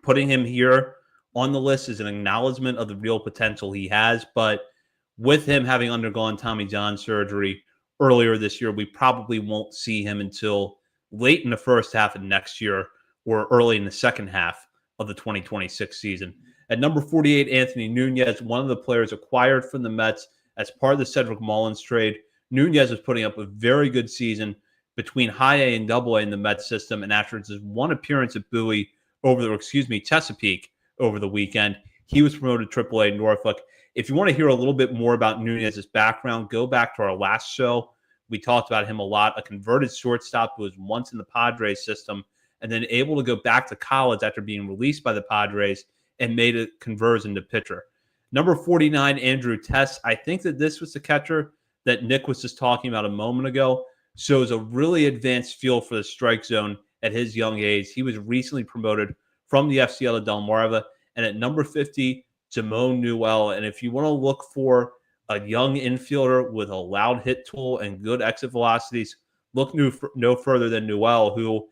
putting him here on the list is an acknowledgement of the real potential he has. But with him having undergone Tommy John surgery earlier this year, we probably won't see him until late in the first half of next year or early in the second half of the 2026 season. At number 48, Anthony Nunez, one of the players acquired from the Mets as part of the Cedric Mullins trade. Nunez is putting up a very good season between high A and double A in the Mets system. And after his one appearance at Chesapeake over the weekend, he was promoted to Triple A Norfolk. If you want to hear a little bit more about Nunez's background, go back to our last show. We talked about him a lot, a converted shortstop who was once in the Padres system and then able to go back to college after being released by the Padres and made a conversion to pitcher. Number 49, Andrew Tess. I think that this was the catcher that Nick was just talking about a moment ago. Shows a really advanced feel for the strike zone at his young age. He was recently promoted from the FCL to Delmarva. And at number 50, Jamon Newell. And if you want to look for a young infielder with a loud hit tool and good exit velocities, look no further than Newell, who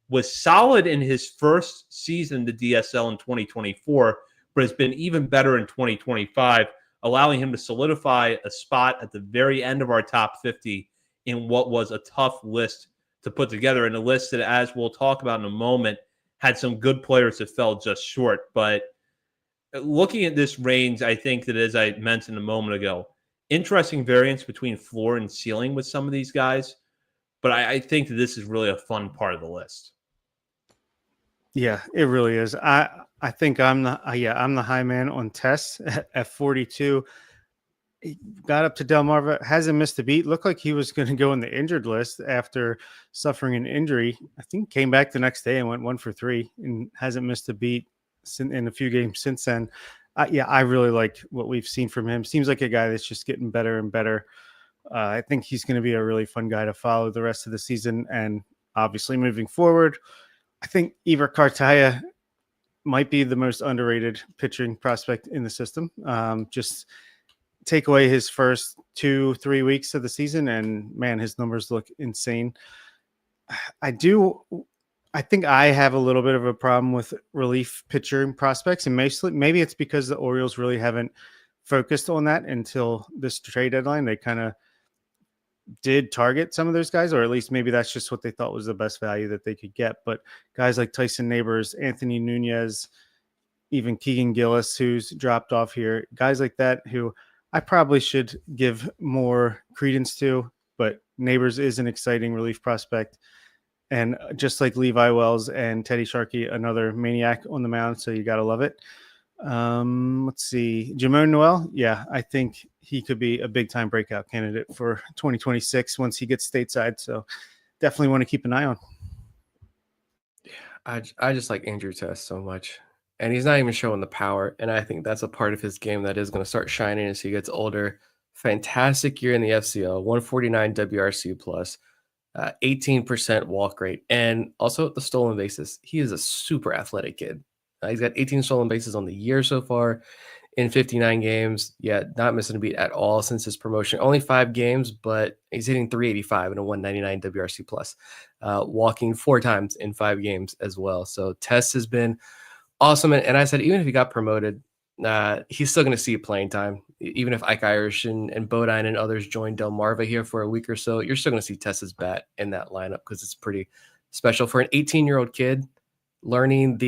was solid in his first season to DSL in 2024, but has been even better in 2025, allowing him to solidify a spot at the very end of our top 50 in what was a tough list to put together, and a list that, as we'll talk about in a moment, had some good players that fell just short. But looking at this range, I think that, as I mentioned a moment ago, interesting variance between floor and ceiling with some of these guys. But I think that this is really a fun part of the list. Yeah, it really is. I think I'm the high man on Tess at 42. He got up to Delmarva, hasn't missed a beat. Looked like he was going to go in the injured list after suffering an injury. I think came back the next day and went 1 for 3 and hasn't missed a beat in a few games since then. I really like what we've seen from him. Seems like a guy that's just getting better and better. I think he's going to be a really fun guy to follow the rest of the season. And obviously moving forward, I think Iver Cartaya might be the most underrated pitching prospect in the system. Just take away his first 2-3 weeks of the season, and man, his numbers look insane. I think I have a little bit of a problem with relief pitching prospects, and maybe it's because the Orioles really haven't focused on that until this trade deadline. They kind of did target some of those guys, or at least maybe that's just what they thought was the best value that they could get. But guys like Tyson Neighbors, Anthony Nunez, even Keegan Gillis, who's dropped off here, guys like that who I probably should give more credence to, but Neighbors is an exciting relief prospect. And just like Levi Wells and Teddy Sharkey, another maniac on the mound, so you got to love it. Let's see. Jamon Noel. Yeah, I think he could be a big-time breakout candidate for 2026 once he gets stateside. So definitely want to keep an eye on. I just like Andrew Tess so much. And he's not even showing the power. And I think that's a part of his game that is going to start shining as he gets older. Fantastic year in the FCL, 149 WRC plus, 18% walk rate, and also the stolen bases. He is a super athletic kid. He's got 18 stolen bases on the year so far in 59 games. Yeah, not missing a beat at all since his promotion. Only 5 games, but he's hitting 385 and a 199 WRC plus, walking 4 times in 5 games as well. So Tess has been awesome. And I said, even if he got promoted, he's still going to see playing time. Even if Ike Irish and Bodine and others join Delmarva here for a week or so, you're still going to see Tess's bat in that lineup because it's pretty special for an 18-year-old kid learning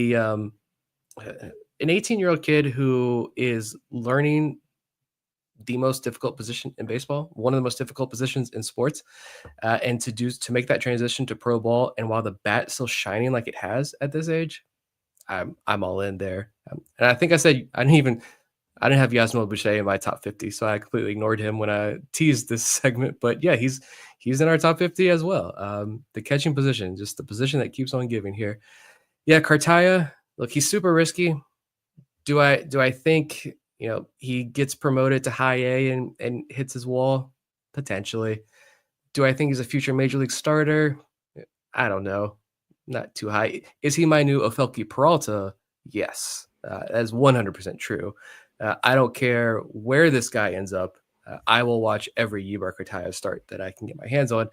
an 18-year-old kid who is learning the most difficult position in baseball, one of the most difficult positions in sports, and to make that transition to pro ball. And while the bat's still shining like it has at this age, I'm all in there. And I think I said I didn't have Yasmil Boucher in my top 50, so I completely ignored him when I teased this segment. But yeah, he's in our top 50 as well. The catching position, just the position that keeps on giving here. Yeah, Cartaya, look, he's super risky. Do I think he gets promoted to high A and hits his wall? Potentially. Do I think he's a future major league starter? I don't know. Not too high. Is he my new Ofelky Peralta? Yes, that's 100% true. I don't care where this guy ends up. I will watch every Yubar Kotaya start that I can get my hands on.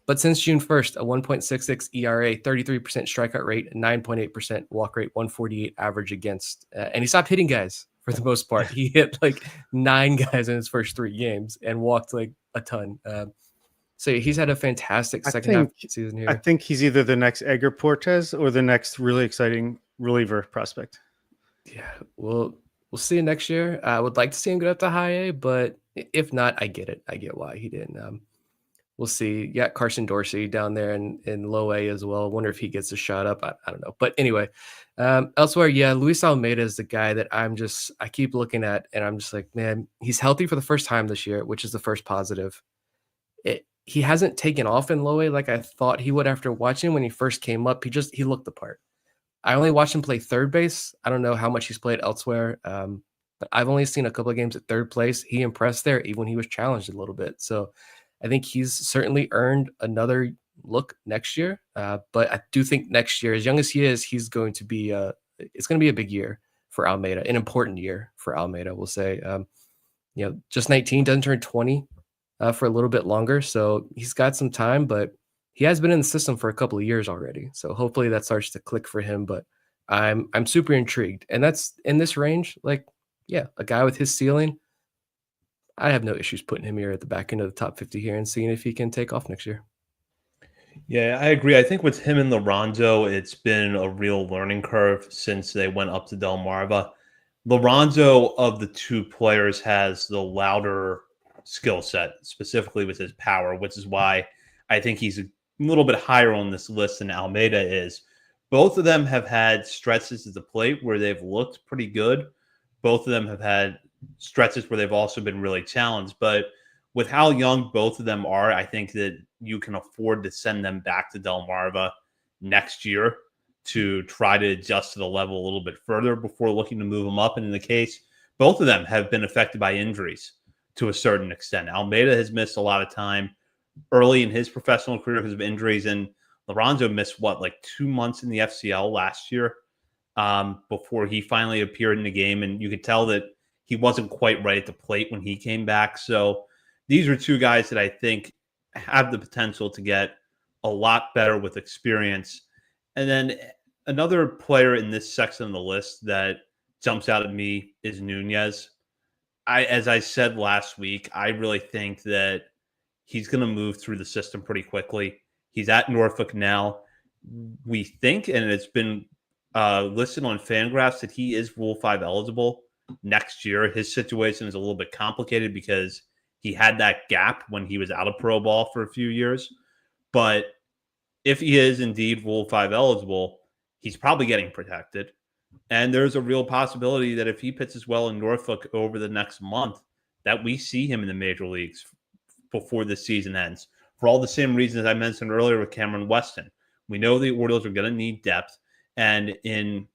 But since June 1st, a 1.66 ERA, 33% strikeout rate, 9.8% walk rate, 148 average against, and he stopped hitting guys for the most part. He hit like 9 guys in his first 3 games and walked like a ton. So he's had a fantastic second half season here. I think he's either the next Edgar Portes or the next really exciting reliever prospect. Yeah, we'll see him next year. I would like to see him get up to high A, but if not, I get it. I get why he didn't. We'll see. Yeah, Carson Dorsey down there in low A as well. I wonder if he gets a shot up. I don't know. But anyway, elsewhere, yeah, Luis Almeida is the guy that I keep looking at, and I'm just like, man, he's healthy for the first time this year, which is the first positive. He hasn't taken off in low A like I thought he would after watching him when he first came up. He looked the part. I only watched him play third base. I don't know how much he's played elsewhere, but I've only seen a couple of games at third place. He impressed there, even when he was challenged a little bit. So I think he's certainly earned another look next year. But I do think next year, as young as he is, he's going to be it's going to be a big year for Almeida, an important year for Almeida, we'll say. Just 19, doesn't turn 20 for a little bit longer. So he's got some time, but he has been in the system for a couple of years already. So hopefully that starts to click for him. But I'm super intrigued. And that's in this range. Like, yeah, a guy with his ceiling, I have no issues putting him here at the back end of the top 50 here and seeing if he can take off next year. Yeah, I agree. I think with him and Lorenzo, it's been a real learning curve since they went up to Delmarva. Lorenzo, of the two players, has the louder skill set, specifically with his power, which is why I think he's a little bit higher on this list than Almeida is. Both of them have had stretches at the plate where they've looked pretty good. Both of them have had stretches where they've also been really challenged. But with how young both of them are, I think that you can afford to send them back to Delmarva next year to try to adjust to the level a little bit further before looking to move them up. And in the case, both of them have been affected by injuries to a certain extent. Almeida has missed a lot of time early in his professional career because of injuries, and Lorenzo missed like 2 months in the FCL last year before he finally appeared in the game, and you could tell that he wasn't quite right at the plate when he came back. So these are two guys that I think have the potential to get a lot better with experience. And then another player in this section of the list that jumps out at me is Nunez. As I said last week, I really think that he's going to move through the system pretty quickly. He's at Norfolk now. We think, and it's been listed on Fangraphs, that he is Rule 5 eligible next year. His situation is a little bit complicated because he had that gap when he was out of pro ball for a few years. But if he is indeed Rule 5 eligible, he's probably getting protected. And there's a real possibility that if he pitches well in Norfolk over the next month, that we see him in the major leagues before the season ends. For all the same reasons I mentioned earlier with Cameron Weston. We know the Orioles are going to need depth. And in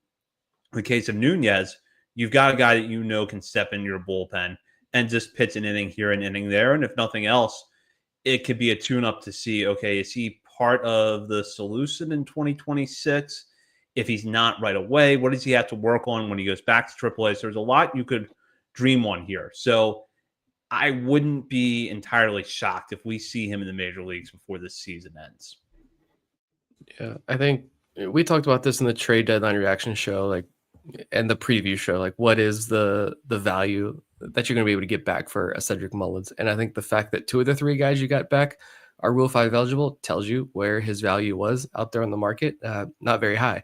the case of Nunez, you've got a guy that you know can step in your bullpen and just pitch an inning here, an inning there. And if nothing else, it could be a tune-up to see, okay, is he part of the solution in 2026? If he's not right away, what does he have to work on when he goes back to AAA? So there's a lot you could dream on here. So I wouldn't be entirely shocked if we see him in the major leagues before this season ends. Yeah, I think we talked about this in the trade deadline reaction show, and the preview show, what is the value that you're going to be able to get back for a Cedric Mullins? And I think the fact that 2 of the 3 guys you got back are Rule 5 eligible tells you where his value was out there on the market. Not very high.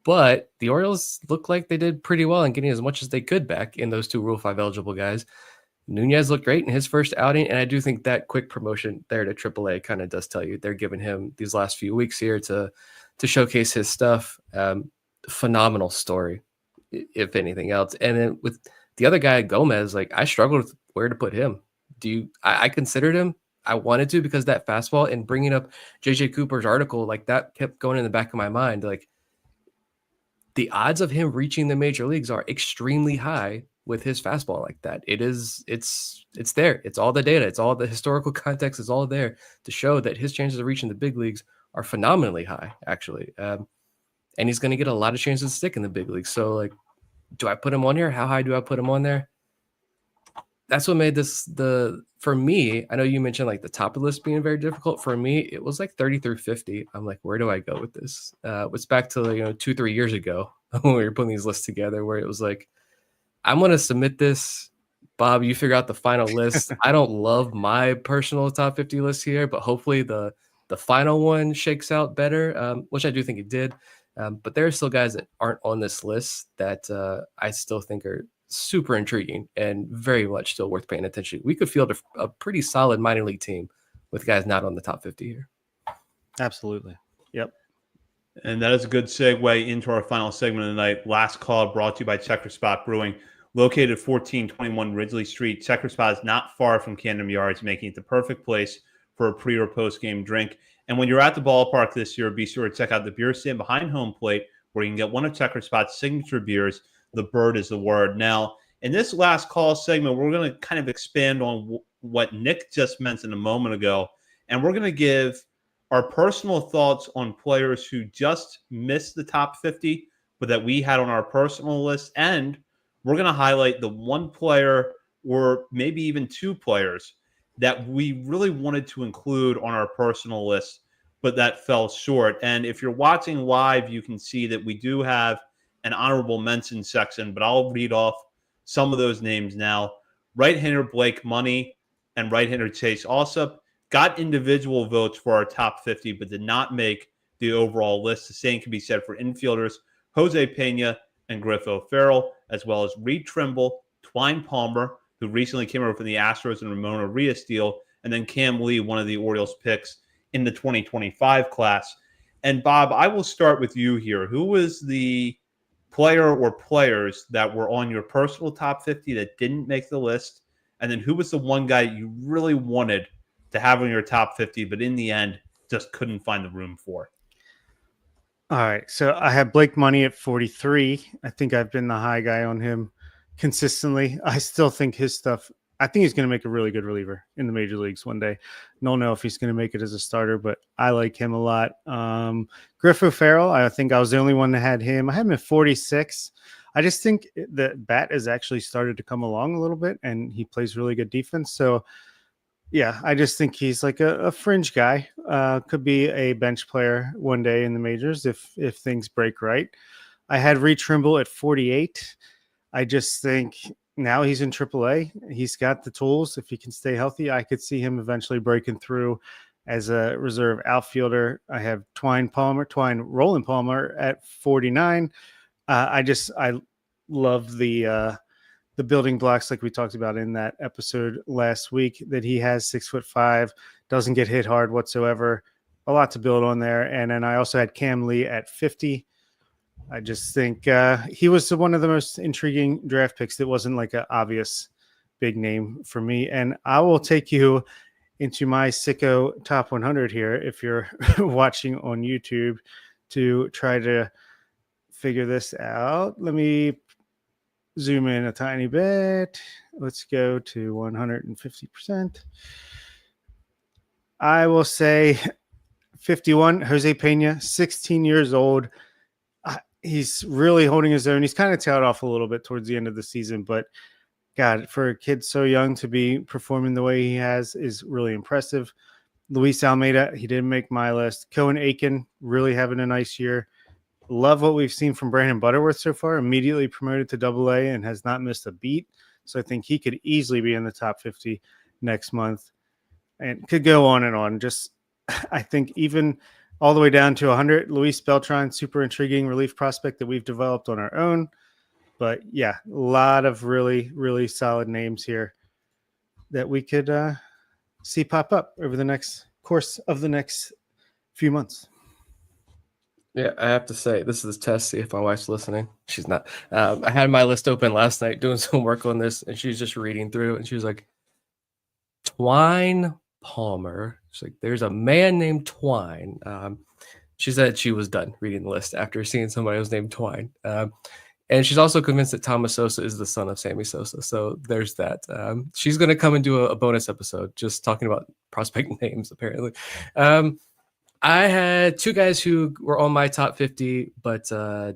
But the Orioles look like they did pretty well in getting as much as they could back in those 2 Rule 5 eligible guys. Nunez looked great in his first outing, and I do think that quick promotion there to AAA kind of does tell you they're giving him these last few weeks here to showcase his stuff. Phenomenal story, if anything else. And then with the other guy, Gomez, I struggled with where to put him. I considered him. I wanted to because that fastball, and bringing up JJ Cooper's article, that kept going in the back of my mind. The odds of him reaching the major leagues are extremely high with his fastball like that. It's there. It's all the data. It's all the historical context is all there to show that his chances of reaching the big leagues are phenomenally high, actually. And he's going to get a lot of chances to stick in the big leagues. So, do I put him on here? How high do I put him on there? that's what made this for me. I know you mentioned like the top of the list being very difficult. For me, it was like 30 through 50. I'm like, where do I go with this? It's back to 2-3 years ago when we were putting these lists together, where it was like, I'm gonna submit this. Bob, you figure out the final list. I don't love my personal top 50 list here, but hopefully the final one shakes out better, which I do think it did. But there are still guys that aren't on this list that I still think are super intriguing and very much still worth paying attention to. We could field a pretty solid minor league team with guys not on the top 50 here. Absolutely. Yep. And that is a good segue into our final segment of the night. Last call brought to you by Checker Spot Brewing. Located at 1421 Ridgely Street, Checker Spot is not far from Camden Yards, making it the perfect place for a pre- or post-game drink. And when you're at the ballpark this year, be sure to check out the beer stand behind home plate, where you can get one of Checker Spot's signature beers, The Bird is the Word. Now, in this last call segment, we're going to kind of expand on what Nick just mentioned a moment ago, and we're going to give our personal thoughts on players who just missed the top 50, but that we had on our personal list. And we're going to highlight the one player or maybe even two players that we really wanted to include on our personal list, but that fell short. And if you're watching live, you can see that we do have an honorable mention section, but I'll read off some of those names now. Right-hander Blake Money and right-hander Chase Alsop got individual votes for our top 50, but did not make the overall list. The same can be said for infielders Jose Pena and Griff O'Farrell, as well as Reed Trimble, Twine Palmer, who recently came over from the Astros and Ramon Arias deal, and then Cam Lee, one of the Orioles picks in the 2025 class. And Bob, I will start with you here. Who was the player or players that were on your personal top 50 that didn't make the list? And then who was the one guy you really wanted to have on your top 50, but in the end just couldn't find the room for? All right. So I have Blake Money at 43. I think I've been the high guy on him consistently. I still think his stuff, I think he's going to make a really good reliever in the major leagues one day. Don't know if he's going to make it as a starter, but I like him a lot. Griff O'Farrell, I think I was the only one that had him. I had him at 46. I just think the bat has actually started to come along a little bit, and he plays really good defense. So, yeah, I just think he's like a fringe guy. Could be a bench player one day in the majors if things break right. I had Reed Trimble at 48. I just think now he's in AAA. He's got the tools. If he can stay healthy, I could see him eventually breaking through as a reserve outfielder. I have Roland Palmer at 49. I love the building blocks like we talked about in that episode last week, that he has 6'5", doesn't get hit hard whatsoever. A lot to build on there. And then I also had Cam Lee at 50. I just think he was one of the most intriguing draft picks that wasn't like an obvious big name for me. And I will take you into my sicko top 100 here, if you're watching on YouTube, to try to figure this out. Let me zoom in a tiny bit. Let's go to 150%. I will say 51, Jose Pena, 16 years old. He's really holding his own. He's kind of tailed off a little bit towards the end of the season, but God, for a kid so young to be performing the way he has is really impressive. Luis Almeida, he didn't make my list. Cohen Aiken, really having a nice year. Love what we've seen from Brandon Butterworth so far. Immediately promoted to AA and has not missed a beat. So I think he could easily be in the top 50 next month, and could go on and on. Just, I think even all the way down to 100, Luis Beltran, super intriguing relief prospect that we've developed on our own. But yeah, a lot of really, really solid names here that we could see pop up over the course of the next few months. Yeah, I have to say, this is a test, see if my wife's listening. She's not. I had my list open last night doing some work on this, and she's just reading through, and she was like, Twine Palmer. She's like, there's a man named Twine. She said she was done reading the list after seeing somebody else named Twine. And she's also convinced that Thomas Sosa is the son of Sammy Sosa. So there's that. She's going to come and do a bonus episode just talking about prospect names, apparently. I had two guys who were on my top 50, but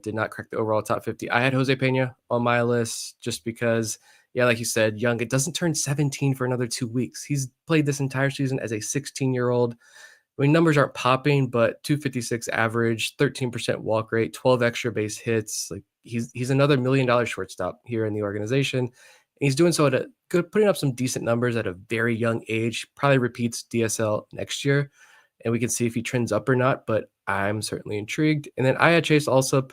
did not crack the overall top 50. I had Jose Pena on my list just because yeah, like you said, young. It doesn't turn 17 for another 2 weeks. He's played this entire season as a 16-year-old. I mean, numbers aren't popping, but 256 average, 13% walk rate, 12 extra base hits. Like he's another $1 million shortstop here in the organization. And he's doing so at a good, putting up some decent numbers at a very young age. Probably repeats DSL next year, and we can see if he trends up or not. But I'm certainly intrigued. And then I had Chase Alsop.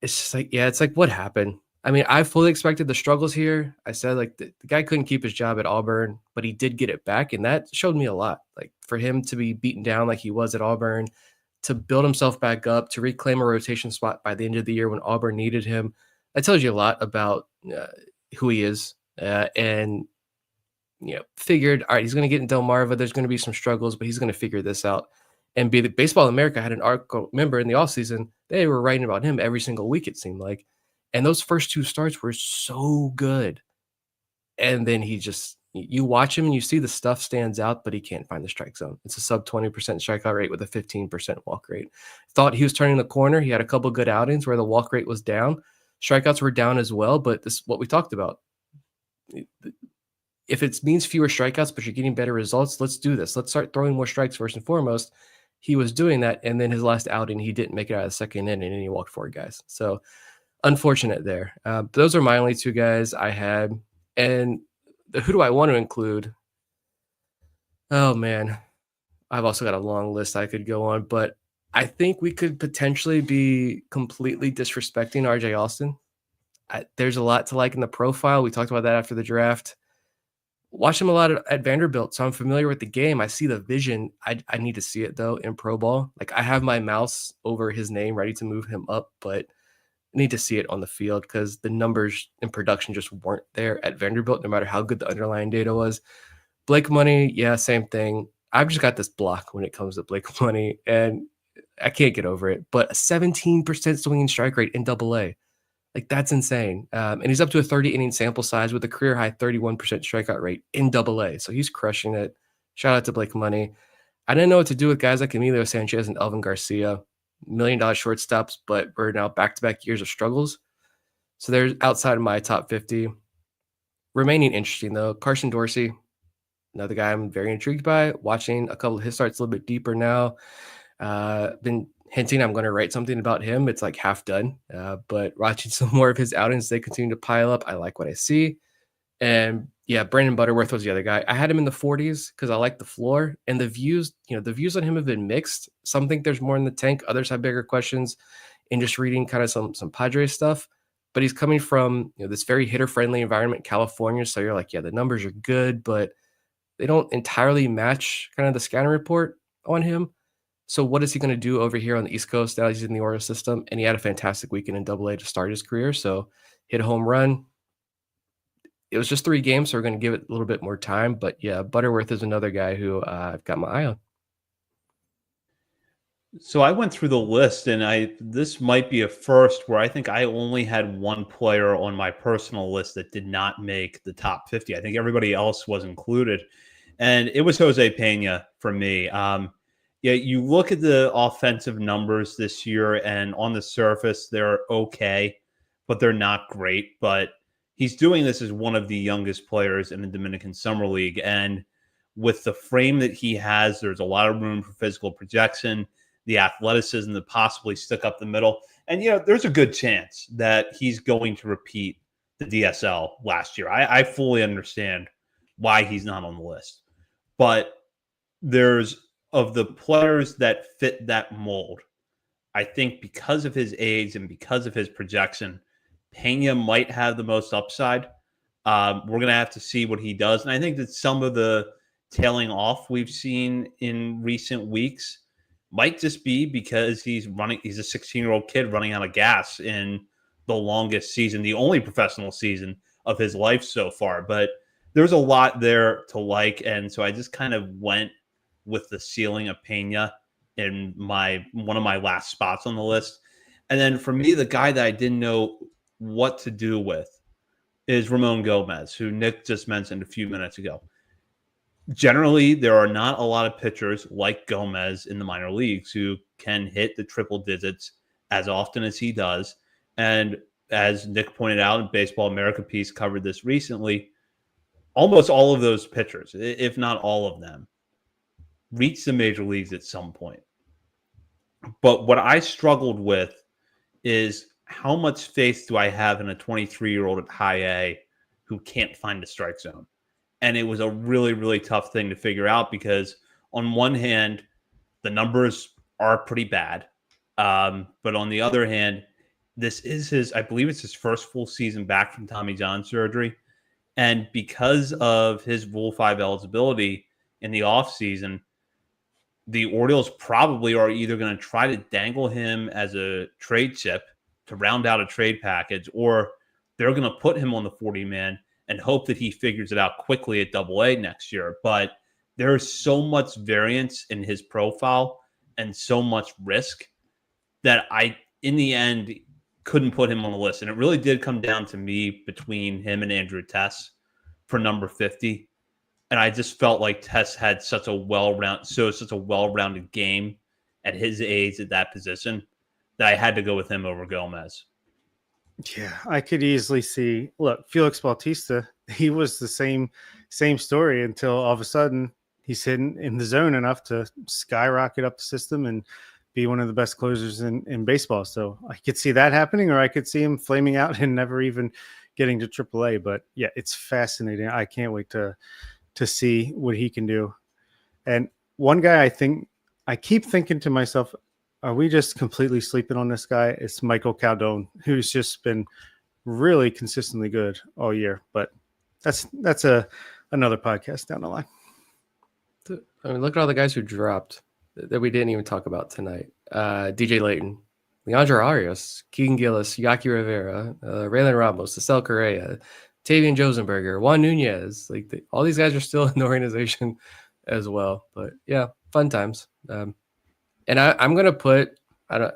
It's just like, yeah, it's like, what happened? I mean, I fully expected the struggles here. I said, like, the guy couldn't keep his job at Auburn, but he did get it back. And that showed me a lot. Like, for him to be beaten down like he was at Auburn, to build himself back up, to reclaim a rotation spot by the end of the year when Auburn needed him, that tells you a lot about who he is. And, figured, all right, he's going to get in Delmarva. There's going to be some struggles, but he's going to figure this out. And be the Baseball America had an article, remember, in the offseason, they were writing about him every single week, it seemed like. And those first 2 starts were so good. And then he just, you watch him and you see the stuff stands out, but he can't find the strike zone. It's a sub 20% strikeout rate with a 15% walk rate. Thought he was turning the corner. He had a couple good outings where the walk rate was down. Strikeouts were down as well, but this is what we talked about. If it means fewer strikeouts, but you're getting better results, let's do this. Let's start throwing more strikes first and foremost. He was doing that, and then his last outing, he didn't make it out of the second inning, and he walked 4 guys. So unfortunate there. Those are my only 2 guys I had. And who do I want to include? Oh, man. I've also got a long list I could go on, but I think we could potentially be completely disrespecting RJ Austin. There's a lot to like in the profile. We talked about that after the draft. Watch him a lot at Vanderbilt, so I'm familiar with the game. I see the vision. I need to see it, though, in pro ball. Like, I have my mouse over his name ready to move him up, but I need to see it on the field because the numbers and production just weren't there at Vanderbilt, no matter how good the underlying data was. Blake Money, yeah, same thing. I've just got this block when it comes to Blake Money, and I can't get over it. But a 17% swinging strike rate in Double-A. Like, that's insane. And he's up to a 30-inning sample size with a career-high 31% strikeout rate in Double-A. So he's crushing it. Shout out to Blake Money. I didn't know what to do with guys like Emilio Sanchez and Elvin Garcia. $1 million shortstops, but we're now back-to-back years of struggles. So they're outside of my top 50. Remaining interesting, though, Carson Dorsey, another guy I'm very intrigued by. Watching a couple of his starts a little bit deeper now. Been hinting I'm going to write something about him. It's like half done, but watching some more of his outings, they continue to pile up. I like what I see. And yeah, Brandon Butterworth was the other guy. I had him in the 40s because I like the floor, and the views on him have been mixed. Some think there's more in the tank. Others have bigger questions in just reading kind of some Padres stuff, but he's coming from, this very hitter friendly environment, California. So you're like, yeah, the numbers are good, but they don't entirely match kind of the scouting report on him. So what is he going to do over here on the East Coast now he's in the Orioles system? And he had a fantastic weekend in Double-A to start his career. So hit a home run. It was just 3 games, so we're going to give it a little bit more time. But yeah, Butterworth is another guy who I've got my eye on. So I went through the list, and this might be a first where I think I only had one player on my personal list that did not make the top 50. I think everybody else was included, and it was Jose Pena for me. Yeah, you look at the offensive numbers this year, and on the surface, they're okay, but they're not great. But he's doing this as one of the youngest players in the Dominican Summer League. And with the frame that he has, there's a lot of room for physical projection, the athleticism to possibly stick up the middle. And, there's a good chance that he's going to repeat the DSL last year. I fully understand why he's not on the list. But there's, of the players that fit that mold, I think because of his age and because of his projection, Pena might have the most upside. We're going to have to see what he does. And I think that some of the tailing off we've seen in recent weeks might just be because he's a 16-year-old kid running out of gas in the longest season, the only professional season of his life so far. But there's a lot there to like. And so I just kind of went with the ceiling of Pena in one of my last spots on the list. And then for me, the guy that I didn't know what to do with is Ramon Gomez, who Nick just mentioned a few minutes ago. Generally, there are not a lot of pitchers like Gomez in the minor leagues who can hit the triple digits as often as he does. And as Nick pointed out, in Baseball America piece covered this recently, almost all of those pitchers, if not all of them, reach the major leagues at some point. But what I struggled with is how much faith do I have in a 23-year-old at high A who can't find the strike zone? And it was a really, really tough thing to figure out because on one hand, the numbers are pretty bad. But on the other hand, this is I believe it's his first full season back from Tommy John surgery. And because of his Rule 5 eligibility in the offseason, the Orioles probably are either going to try to dangle him as a trade chip to round out a trade package, or they're going to put him on the 40-man and hope that he figures it out quickly at Double-A next year. But there's so much variance in his profile and so much risk that I, in the end, couldn't put him on the list. And it really did come down to me between him and Andrew Tess for number 50. And I just felt like Tess had such a well-rounded game at his age at that position that I had to go with him over Gomez. Yeah, I could easily see. Look, Felix Bautista, he was the same story until all of a sudden he's hitting in the zone enough to skyrocket up the system and be one of the best closers in baseball. So I could see that happening, or I could see him flaming out and never even getting to AAA. But yeah, it's fascinating. I can't wait to see what he can do. And one guy I keep thinking to myself, are we just completely sleeping on this guy? It's Michael Caldone, who's just been really consistently good all year. But that's another podcast down the line. I mean, look at all the guys who dropped that we didn't even talk about tonight. DJ Layton, Leandro Arias, Keegan Gillis, Yaki Rivera, Raylan Ramos, Cecil Correa, Tavian Josenberger, Juan Nunez. All these guys are still in the organization as well. But yeah, fun times. And I'm going to put, I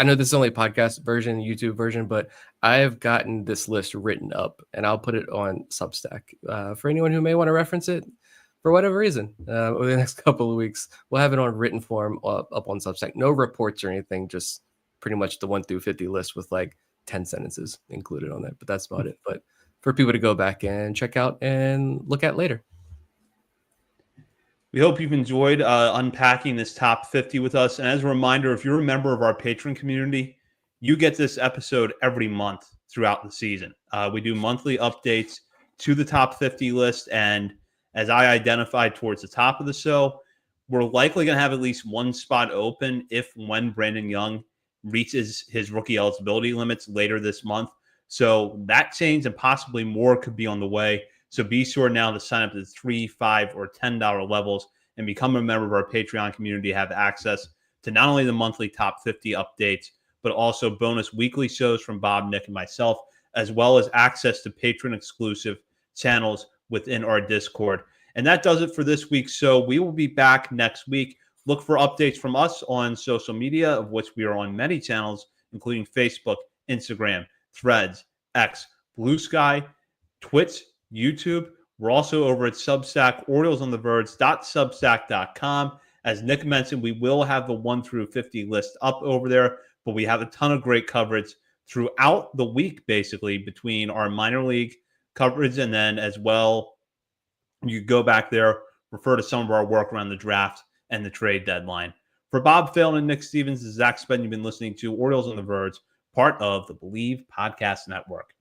know this is only a podcast version, YouTube version, but I have gotten this list written up and I'll put it on Substack for anyone who may want to reference it for whatever reason over the next couple of weeks. We'll have it on written form up on Substack. No reports or anything, just pretty much the 1 through 50 list with like 10 sentences included on that. But that's about it. But for people to go back and check out and look at later. We hope you've enjoyed unpacking this top 50 with us. And as a reminder, if you're a member of our patron community, you get this episode every month throughout the season. We do monthly updates to the top 50 list. And as I identified towards the top of the show, we're likely going to have at least one spot open when Brandon Young reaches his rookie eligibility limits later this month. So that change and possibly more could be on the way. So be sure now to sign up to the $3, $5, or $10 levels and become a member of our Patreon community. Have access to not only the monthly top 50 updates, but also bonus weekly shows from Bob, Nick, and myself, as well as access to patron exclusive channels within our Discord. And that does it for this week's show. We will be back next week. Look for updates from us on social media, of which we are on many channels, including Facebook, Instagram, Threads, X, Blue Sky, Twitch, YouTube. We're also over at Substack, OriolesOnTheVerge.substack.com. As Nick mentioned, we will have the 1 through 50 list up over there, but we have a ton of great coverage throughout the week, basically, between our minor league coverage and then as well, you go back there, refer to some of our work around the draft and the trade deadline. For Bob Phelan and Nick Stevens, this is Zach Spence. You've been listening to Orioles on the Verge, part of the Believe Podcast Network.